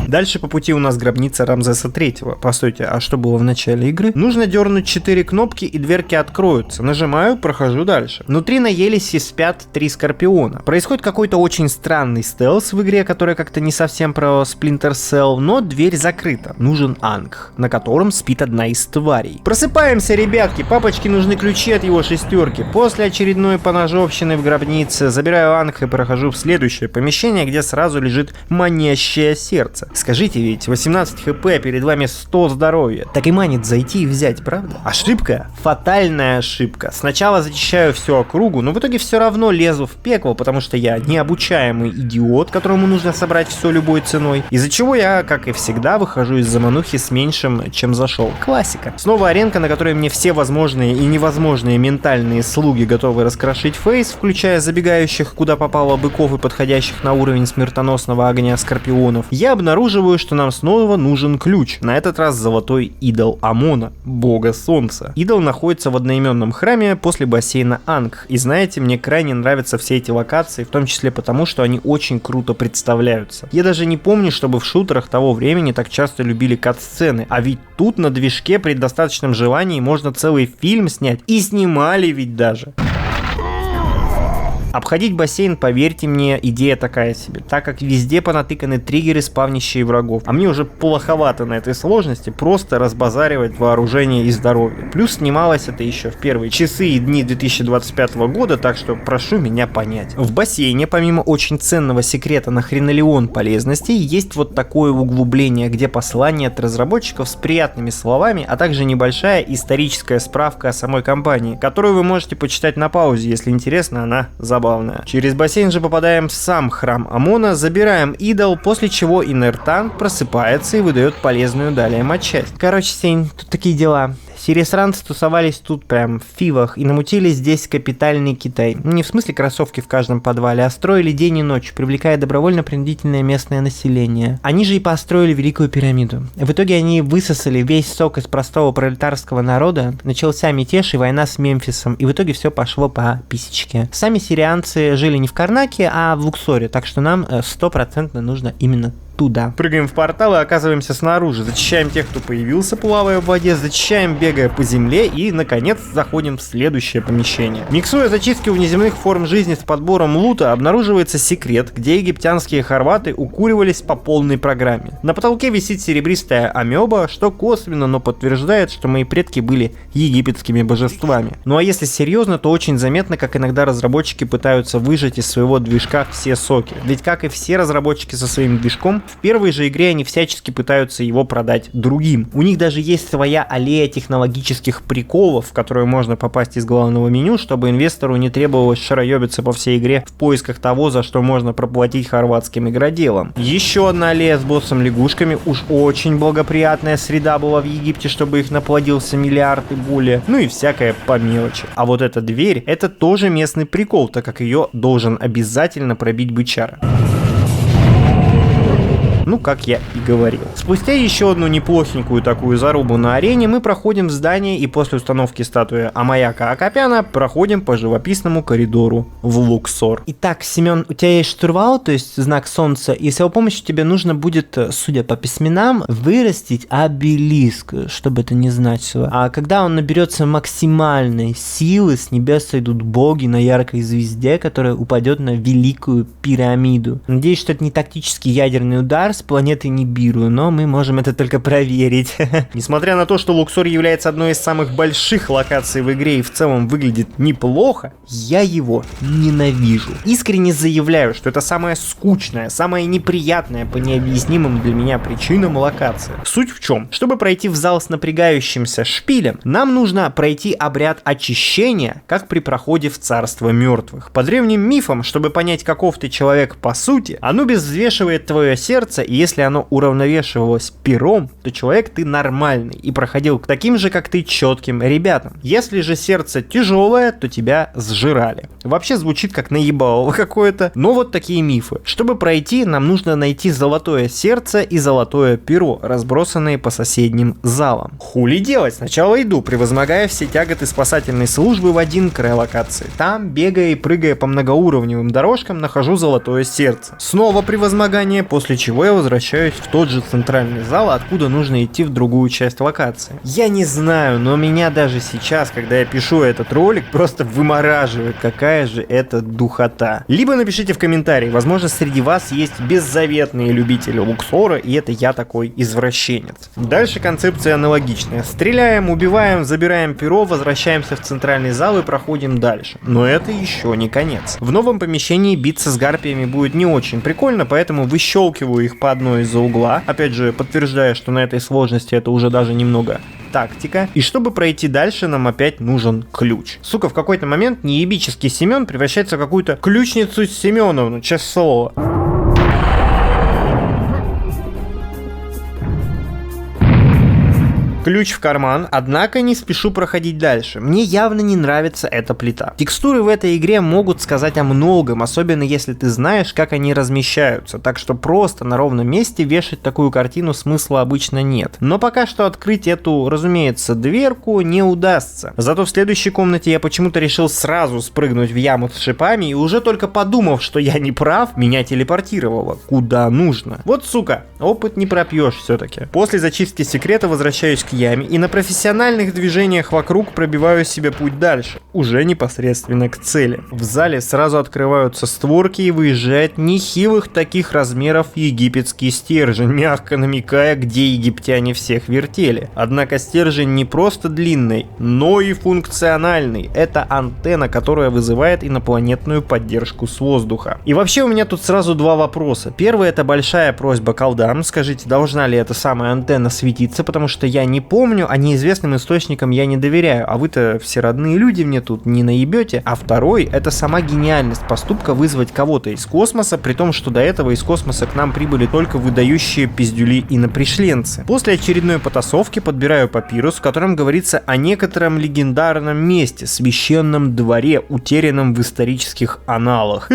[SPEAKER 6] Дальше по пути у нас гробница Рамзеса III. Постойте, а что было в начале игры? Нужно дернуть 4 кнопки, и дверки откроются. Нажимаю, прохожу дальше. Внутри на Елисе спят 3 скорпиона. Происходит какой-то очень странный стелс в игре, который как-то не совсем про Splinter Cell, но дверь закрыта. Нужен Анг, на котором спит одна из тварей. Просыпаемся, ребятки, папочке нужны ключи от его шестерки. После очередной поножовщины в гробнице забираю Анг и прохожу в следующее помещение, где сразу лежит манящее сердце. Скажите, ведь 18 хп, перед вами 100 здоровья. Так и манит зайти и взять, правда? Ошибка? Фатальная ошибка. Сначала зачищаю всю округу, но в итоге все равно лезу в пекло, потому что я необучаемый идиот, которому нужно собрать все любой ценой. Из-за чего я, как и всегда, выхожу из заманухи с меньшим, чем зашел. Классика. Снова аренка, на которой мне все возможные и невозможные ментальные слуги готовы раскрошить фейс, включая забегающих куда попало быков и подходящих на уровень смертоносного огня скорпионов. Я обнаруживаю, что нам снова нужен ключ. На этот раз золотой идол Амона, бога солнца. Идол находится в одноименном храме после бассейна Анг. И знаете, мне крайне нравятся все эти локации, в том числе потому, что они очень круто представляются. Я даже не помню, чтобы в шутерах того времени так часто любили кат-сцены, а ведь тут на движке при достаточном желании можно целый фильм снять. И снимали ведь даже. Обходить бассейн, поверьте мне, идея такая себе, так как везде понатыканы триггеры, спавнящие врагов. А мне уже плоховато на этой сложности просто разбазаривать вооружение и здоровье. Плюс снималось это еще в первые часы и дни 2025 года, так что прошу меня понять. В бассейне, помимо очень ценного секрета на хренолеон полезностей, есть вот такое углубление, где послание от разработчиков с приятными словами, а также небольшая историческая справка о самой компании, которую вы можете почитать на паузе, если интересно, она забавная. Через бассейн же попадаем в сам храм Амона, забираем идол, после чего инертанк просыпается и выдает полезную далее матчасть. Короче, Сень, тут такие дела. Сирисранцы тусовались тут прям в фивах и намутили здесь капитальный Китай. Не в смысле кроссовки в каждом подвале, а строили день и ночь, привлекая добровольно-принудительное местное население. Они же и построили Великую пирамиду. В итоге они высосали весь сок из простого пролетарского народа, начался мятеж и война с Мемфисом, и в итоге все пошло по писечке. Сами сирианцы жили не в Карнаке, а в Луксоре, так что нам 100% нужно именно туда. Прыгаем в портал и оказываемся снаружи. Зачищаем тех, кто появился, плавая в воде, зачищаем, бегая по земле, и, наконец, заходим в следующее помещение. Миксуя зачистки внеземных форм жизни с подбором лута, обнаруживается секрет, где египтянские хорваты укуривались по полной программе. На потолке висит серебристая амеба, что косвенно, но подтверждает, что мои предки были египетскими божествами. Ну а если серьезно, то очень заметно, как иногда разработчики пытаются выжать из своего движка все соки. Ведь как и все разработчики со своим движком, в первой же игре они всячески пытаются его продать другим. У них даже есть своя аллея технологических приколов, в которую можно попасть из главного меню, чтобы инвестору не требовалось шароебиться по всей игре в поисках того, за что можно проплатить хорватским игроделам. Еще одна аллея с боссом-лягушками, уж очень благоприятная среда была в Египте, чтобы их наплодился миллиард и более, ну и всякое по мелочи. А вот эта дверь, это тоже местный прикол, так как ее должен обязательно пробить бычара. Ну, как я и говорил. Спустя еще одну неплохенькую такую зарубу на арене мы проходим в здание и после установки статуи Амаяка Акопяна проходим по живописному коридору в Луксор. Итак, Семен, у тебя есть штурвал, то есть знак солнца, и с его помощью тебе нужно будет, судя по письменам, вырастить обелиск, что бы это ни значило. А когда он наберется максимальной силы, с небес сойдут боги на яркой звезде, которая упадет на Великую пирамиду. Надеюсь, что это не тактический ядерный удар с планеты Нибиру, но мы можем это только проверить. Несмотря на то, что Луксор является одной из самых больших локаций в игре и в целом выглядит неплохо, я его ненавижу. Искренне заявляю, что это самая скучная, самая неприятная по необъяснимым для меня причинам локация. Суть в чем? Чтобы пройти в зал с напрягающимся шпилем, нам нужно пройти обряд очищения, как при проходе в царство мертвых. По древним мифам, чтобы понять, каков ты человек по сути, Анубис взвешивает твое сердце, и если оно уравновешивалось пером, то человек ты нормальный и проходил к таким же, как ты, четким ребятам. Если же сердце тяжелое, то тебя сжирали. Вообще звучит как наебалово какое-то, но вот такие мифы. Чтобы пройти, нам нужно найти золотое сердце и золотое перо, разбросанные по соседним залам. Хули делать? Сначала иду, превозмогая все тяготы спасательной службы в один край локации. Там, бегая и прыгая по многоуровневым дорожкам, нахожу золотое сердце. Снова превозмогание, после чего я возвращаюсь в тот же центральный зал, откуда нужно идти в другую часть локации. Я не знаю, но меня даже сейчас, когда я пишу этот ролик, просто вымораживает, какая же это духота. Либо напишите в комментарии, возможно, среди вас есть беззаветные любители Луксора, и это я такой извращенец. Дальше концепция аналогичная. Стреляем, убиваем, забираем перо, возвращаемся в центральный зал и проходим дальше. Но это еще не конец. В новом помещении биться с гарпиями будет не очень прикольно, поэтому выщелкиваю их по одной из-за угла. Опять же, подтверждаю, что на этой сложности это уже даже немного тактика. И чтобы пройти дальше, нам опять нужен ключ. Сука, в какой-то момент неебический Семен превращается в какую-то ключницу Семеновну, честное слово. Ключ в карман, однако не спешу проходить дальше. Мне явно не нравится эта плита. Текстуры в этой игре могут сказать о многом, особенно если ты знаешь, как они размещаются, так что просто на ровном месте вешать такую картину смысла обычно нет. Но пока что открыть эту, разумеется, дверку не удастся. Зато в следующей комнате я почему-то решил сразу спрыгнуть в яму с шипами, и уже только подумав, что я не прав, меня телепортировало куда нужно. Вот сука, опыт не пропьешь все-таки. После зачистки секрета возвращаюсь к яме и на профессиональных движениях вокруг пробиваю себе путь дальше, уже непосредственно к цели. В зале сразу открываются створки и выезжает нехилых таких размеров египетский стержень, мягко намекая, где египтяне всех вертели. Однако стержень не просто длинный, но и функциональный. Это антенна, которая вызывает инопланетную поддержку с воздуха. И вообще у меня тут сразу два вопроса. Первый — это большая просьба колдам. Скажите, должна ли эта самая антенна светиться, потому что я не помню, а неизвестным источникам я не доверяю, а вы-то все родные люди мне тут не наебете. А второй — это сама гениальность поступка вызвать кого-то из космоса, при том, что до этого из космоса к нам прибыли только выдающие пиздюли инопришленцы. После очередной потасовки подбираю папирус, в котором говорится о некотором легендарном месте, священном дворе, утерянном в исторических аналах.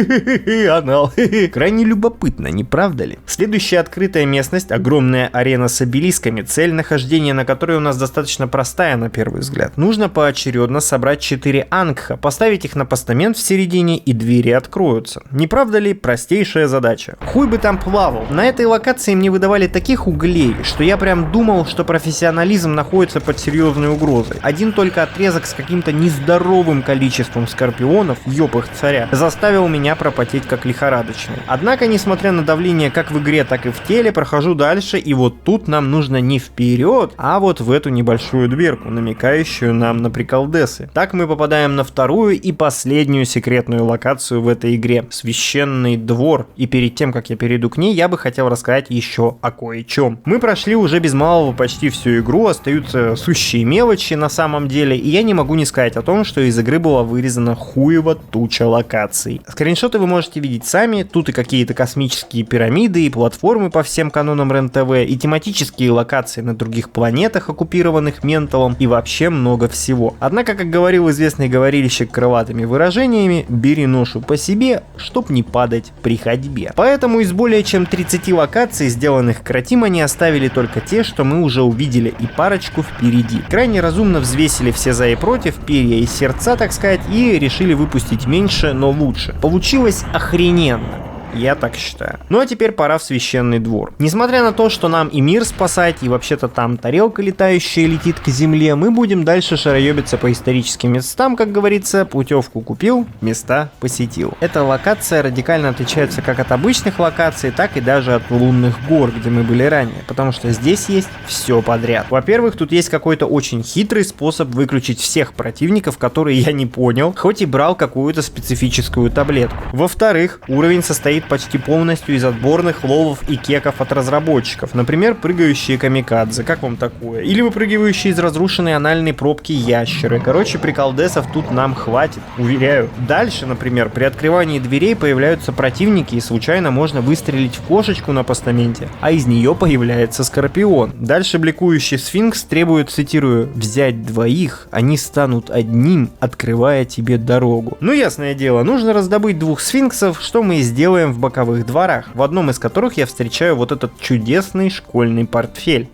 [SPEAKER 6] Анал. Крайне любопытно, не правда ли? Следующая открытая местность — огромная арена с обелисками, цель нахождения на которой у нас достаточно простая на первый взгляд. Нужно поочередно собрать 4 ангха, поставить их на постамент в середине, и двери откроются. Не правда ли простейшая задача? Хуй бы там плавал. На этой локации мне выдавали таких углей, что я прям думал, что профессионализм находится под серьезной угрозой. Один только отрезок с каким-то нездоровым количеством скорпионов, ёб их царя, заставил меня пропотеть как лихорадочный. Однако, несмотря на давление как в игре, так и в теле, прохожу дальше, и вот тут нам нужно не вперед, а вот в эту небольшую дверку, намекающую нам на приколдесы. Так мы попадаем на вторую и последнюю секретную локацию в этой игре — священный двор. И перед тем, как я перейду к ней, я бы хотел рассказать еще о кое-чем. Мы прошли уже без малого почти всю игру, остаются сущие мелочи на самом деле, и я не могу не сказать о том, что из игры была вырезана хуево туча локаций. Скриншоты вы можете видеть сами, тут и какие-то космические пирамиды, и платформы по всем канонам РЕН-ТВ, и тематические локации на других планетах, планетах, оккупированных Менталом, и вообще много всего. Однако, как говорил известный говорильщик крылатыми выражениями, бери ношу по себе, чтоб не падать при ходьбе. Поэтому из более чем 30 локаций, сделанных Кратим, они оставили только те, что мы уже увидели, и парочку впереди. Крайне разумно взвесили все за и против, перья и сердца, так сказать, и решили выпустить меньше, но лучше. Получилось охрененно. Я так считаю. Ну а теперь пора в священный двор. Несмотря на то, что нам и мир спасать, и вообще-то там тарелка летающая летит к земле, мы будем дальше шароебиться по историческим местам, как говорится, путевку купил, места посетил. Эта локация радикально отличается как от обычных локаций, так и даже от лунных гор, где мы были ранее, потому что здесь есть все подряд. Во-первых, тут есть какой-то очень хитрый способ выключить всех противников, которые я не понял, хоть и брал какую-то специфическую таблетку. Во-вторых, уровень состоит почти полностью из отборных ловов и кеков от разработчиков. Например, прыгающие камикадзе. Как вам такое? Или выпрыгивающие из разрушенной анальной пробки ящеры. Короче, приколдесов тут нам хватит, уверяю. Дальше, например, при открывании дверей появляются противники, и случайно можно выстрелить в кошечку на постаменте, а из нее появляется скорпион. Дальше бликующий сфинкс требует, цитирую, «взять двоих, они станут одним, открывая тебе дорогу». Ну, ясное дело, нужно раздобыть 2 сфинксов, что мы и сделаем в боковых дворах, в одном из которых я встречаю вот этот чудесный школьный портфель.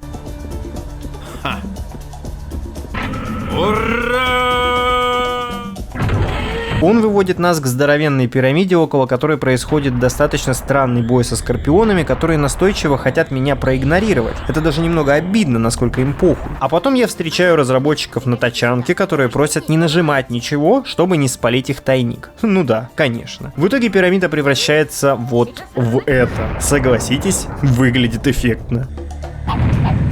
[SPEAKER 3] Ура!
[SPEAKER 6] Он выводит нас к здоровенной пирамиде, около которой происходит достаточно странный бой со скорпионами, которые настойчиво хотят меня проигнорировать. Это даже немного обидно, насколько им похуй. А потом я встречаю разработчиков на тачанке, которые просят не нажимать ничего, чтобы не спалить их тайник. Ну да, конечно. В итоге пирамида превращается вот в это. Согласитесь, выглядит эффектно.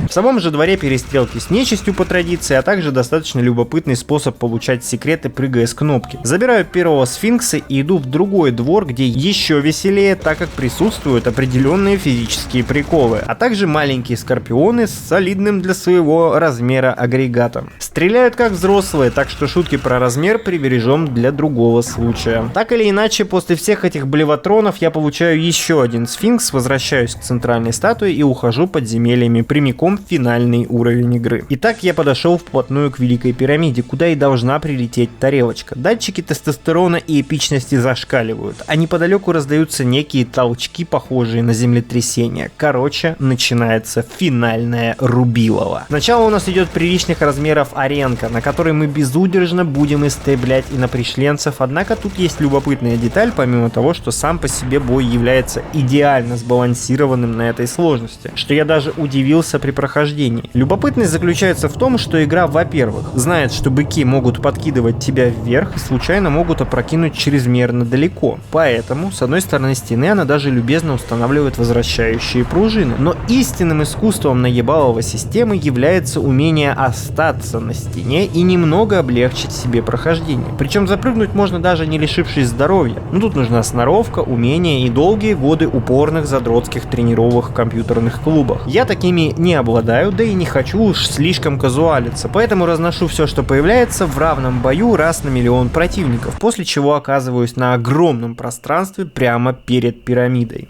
[SPEAKER 6] В самом же дворе перестрелки с нечистью по традиции, а также достаточно любопытный способ получать секреты, прыгая с кнопки. Забираю первого сфинкса и иду в другой двор, где еще веселее, так как присутствуют определенные физические приколы, а также маленькие скорпионы с солидным для своего размера агрегатом. Стреляют как взрослые, так что шутки про размер прибережем для другого случая. Так или иначе, после всех этих блеватронов я получаю еще один сфинкс, возвращаюсь к центральной статуе и ухожу подземельями прямиком в финальный уровень игры. Итак, я подошел вплотную к Великой пирамиде, куда и должна прилететь тарелочка. Датчики тестостерона и эпичности зашкаливают, а неподалеку раздаются некие толчки, похожие на землетрясение. Короче, начинается финальное рубилово. Сначала у нас идет приличных размеров аренка, на которой мы безудержно будем истреблять инопришленцев, однако тут есть любопытная деталь, помимо того, что сам по себе бой является идеально сбалансированным на этой сложности, что я даже удивился при прохождении. Любопытность заключается в том, что игра, во-первых, знает, что быки могут подкидывать тебя вверх и случайно могут опрокинуть чрезмерно далеко. Поэтому, с одной стороны стены, она даже любезно устанавливает возвращающие пружины. Но истинным искусством наебалова системы является умение остаться на стене и немного облегчить себе прохождение. Причем запрыгнуть можно даже не лишившись здоровья. Но тут нужна сноровка, умение и долгие годы упорных задротских тренировок в компьютерных клубах. Я такими не обладаю, да и не хочу уж слишком казуалиться, поэтому разношу все, что появляется в равном бою раз на миллион противников, после чего оказываюсь на огромном пространстве прямо перед пирамидой.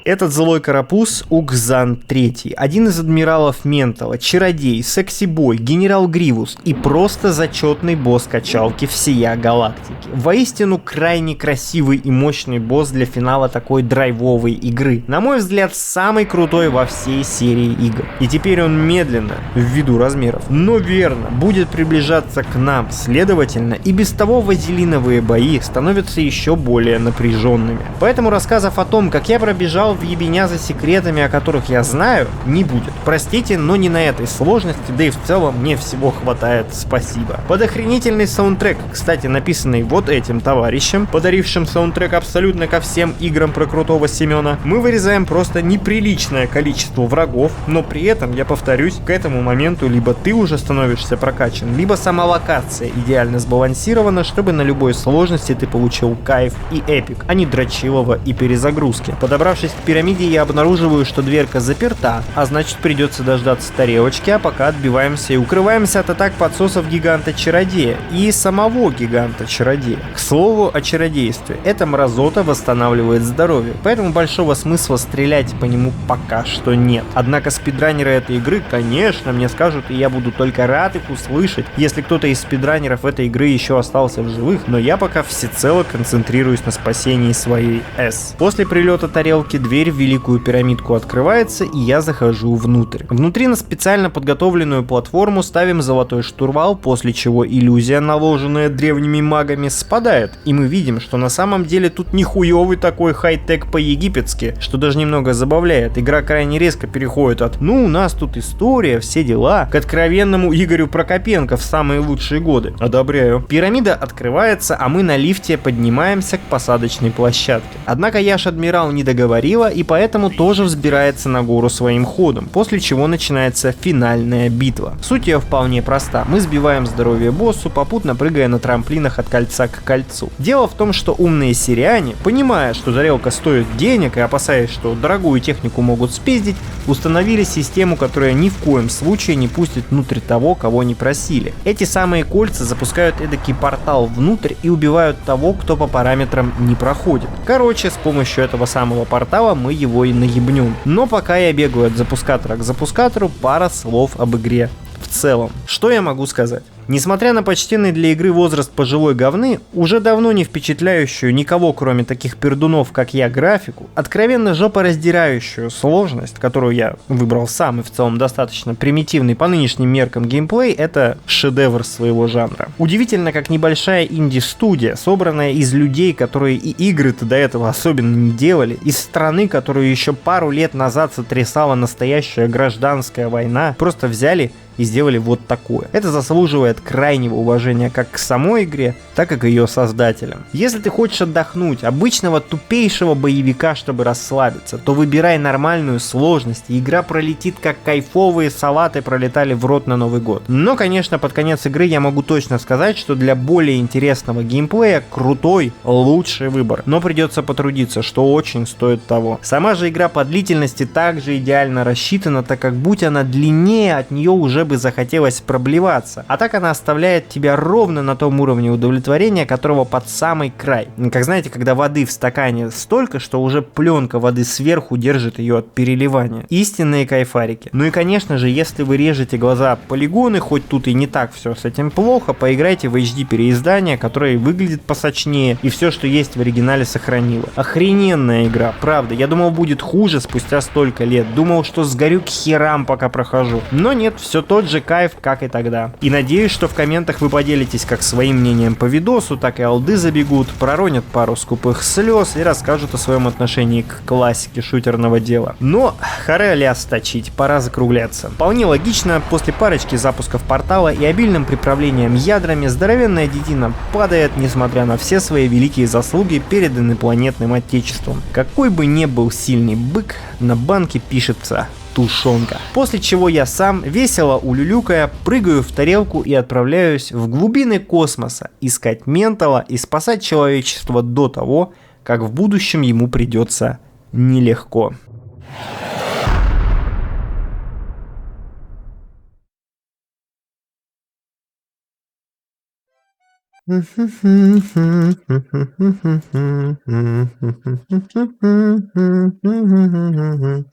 [SPEAKER 6] Этот злой карапуз Укзан III, один из адмиралов Ментала, чародей, секси-бой, генерал Гривус и просто зачетный босс качалки всея галактики. Воистину крайне красивый и мощный босс для финала такой драйвовой игры. На мой взгляд, самый крутой во всей серии игр. И теперь он медленно, ввиду размеров, но верно, будет приближаться к нам. Следовательно, и без того вазелиновые бои становятся еще более напряженными. Поэтому рассказов о том, как я пробежал в ебеня за секретами, о которых я знаю, не будет. Простите, но не на этой сложности, да и в целом мне всего хватает, спасибо. Под охренительный саундтрек, кстати, написанный вот этим товарищем, подарившим саундтрек абсолютно ко всем играм про крутого Семена, мы вырезаем просто неприличное количество врагов, но при этом, я повторюсь, к этому моменту либо ты уже становишься прокачан, либо сама локация идеально сбалансирована, чтобы на любой сложности ты получил кайф и эпик, а не дрочилово и перезагрузки. Подобравшись к пирамиде я обнаруживаю, что дверка заперта, а значит придется дождаться тарелочки, а пока отбиваемся и укрываемся от атак подсосов гиганта-чародея и самого гиганта-чародея. К слову о чародействе. Эта мразота восстанавливает здоровье, поэтому большого смысла стрелять по нему пока что нет. Однако спидранеры этой игры, конечно, мне скажут, и я буду только рад их услышать, если кто-то из спидранеров этой игры еще остался в живых, но я пока всецело концентрируюсь на спасении своей S. После прилета тарелки дверь в Великую пирамидку открывается, и я захожу внутрь. Внутри на специально подготовленную платформу ставим золотой штурвал, после чего иллюзия, наложенная древними магами, спадает, и мы видим, что на самом деле тут нихуевый такой хай-тек по-египетски, что даже немного забавляет. Игра крайне резко переходит от «ну, у нас тут история, все дела» к откровенному Игорю Прокопенко в самые лучшие годы. Одобряю. Пирамида открывается, а мы на лифте поднимаемся к посадочной площадке. Однако Яш-Адмирал не договорила, и поэтому тоже взбирается на гору своим ходом, после чего начинается финальная битва. Суть ее вполне проста. Мы сбиваем здоровье боссу, попутно прыгая на трамплинах от кольца к кольцу. Дело в том, что умные сириане, понимая, что тарелка стоит денег и опасаясь, что дорогую технику могут спиздить, установили систему, которая ни в коем случае не пустит внутрь того, кого не просили. Эти самые кольца запускают эдакий портал внутрь и убивают того, кто по параметрам не проходит. Короче, с помощью этого самого портала мы его и наебнем. Но пока я бегаю от запускатора к запускатору, пара слов об игре в целом. Что я могу сказать? Несмотря на почтенный для игры возраст пожилой говны, уже давно не впечатляющую никого, кроме таких пердунов, как я, графику, откровенно жопораздирающую сложность, которую я выбрал сам и в целом достаточно примитивный по нынешним меркам геймплей, это шедевр своего жанра. Удивительно, как небольшая инди-студия, собранная из людей, которые и игры-то до этого особенно не делали, из страны, которую еще пару лет назад сотрясала настоящая гражданская война, просто взяли и сделали вот такое. Это заслуживает крайнего уважения как к самой игре, так и к ее создателям. Если ты хочешь отдохнуть, обычного тупейшего боевика, чтобы расслабиться, то выбирай нормальную сложность, и игра пролетит как кайфовые салаты пролетали в рот на Новый год. Но, конечно, под конец игры я могу точно сказать, что для более интересного геймплея крутой, лучший выбор. Но придется потрудиться, что очень стоит того. Сама же игра по длительности также идеально рассчитана, так как будь она длиннее, от нее уже бы захотелось проблеваться. А так она оставляет тебя ровно на том уровне удовлетворения, которого под самый край. Как знаете, когда воды в стакане столько, что уже пленка воды сверху держит ее от переливания. Истинные кайфарики. Ну и конечно же, если вы режете глаза полигоны, хоть тут и не так все с этим плохо, поиграйте в HD переиздание, которое выглядит посочнее и все, что есть в оригинале, сохранило. Охрененная игра, правда. Я думал, будет хуже спустя столько лет. Думал, что сгорю к херам, пока прохожу. Но нет, все тот же кайф, как и тогда. И надеюсь, что в комментах вы поделитесь как своим мнением по видосу, так и алды забегут, проронят пару скупых слез и расскажут о своем отношении к классике шутерного дела. Но харе ляс точить, пора закругляться. Вполне логично, после парочки запусков портала и обильным приправлением ядрами, здоровенная детина падает, несмотря на все свои великие заслуги перед инопланетным отечеством. Какой бы ни был сильный бык, на банке пишется тушенка. После чего я сам, весело улюлюкая, прыгаю в тарелку и отправляюсь в глубины космоса искать ментала и спасать человечество до того, как в будущем ему придется нелегко.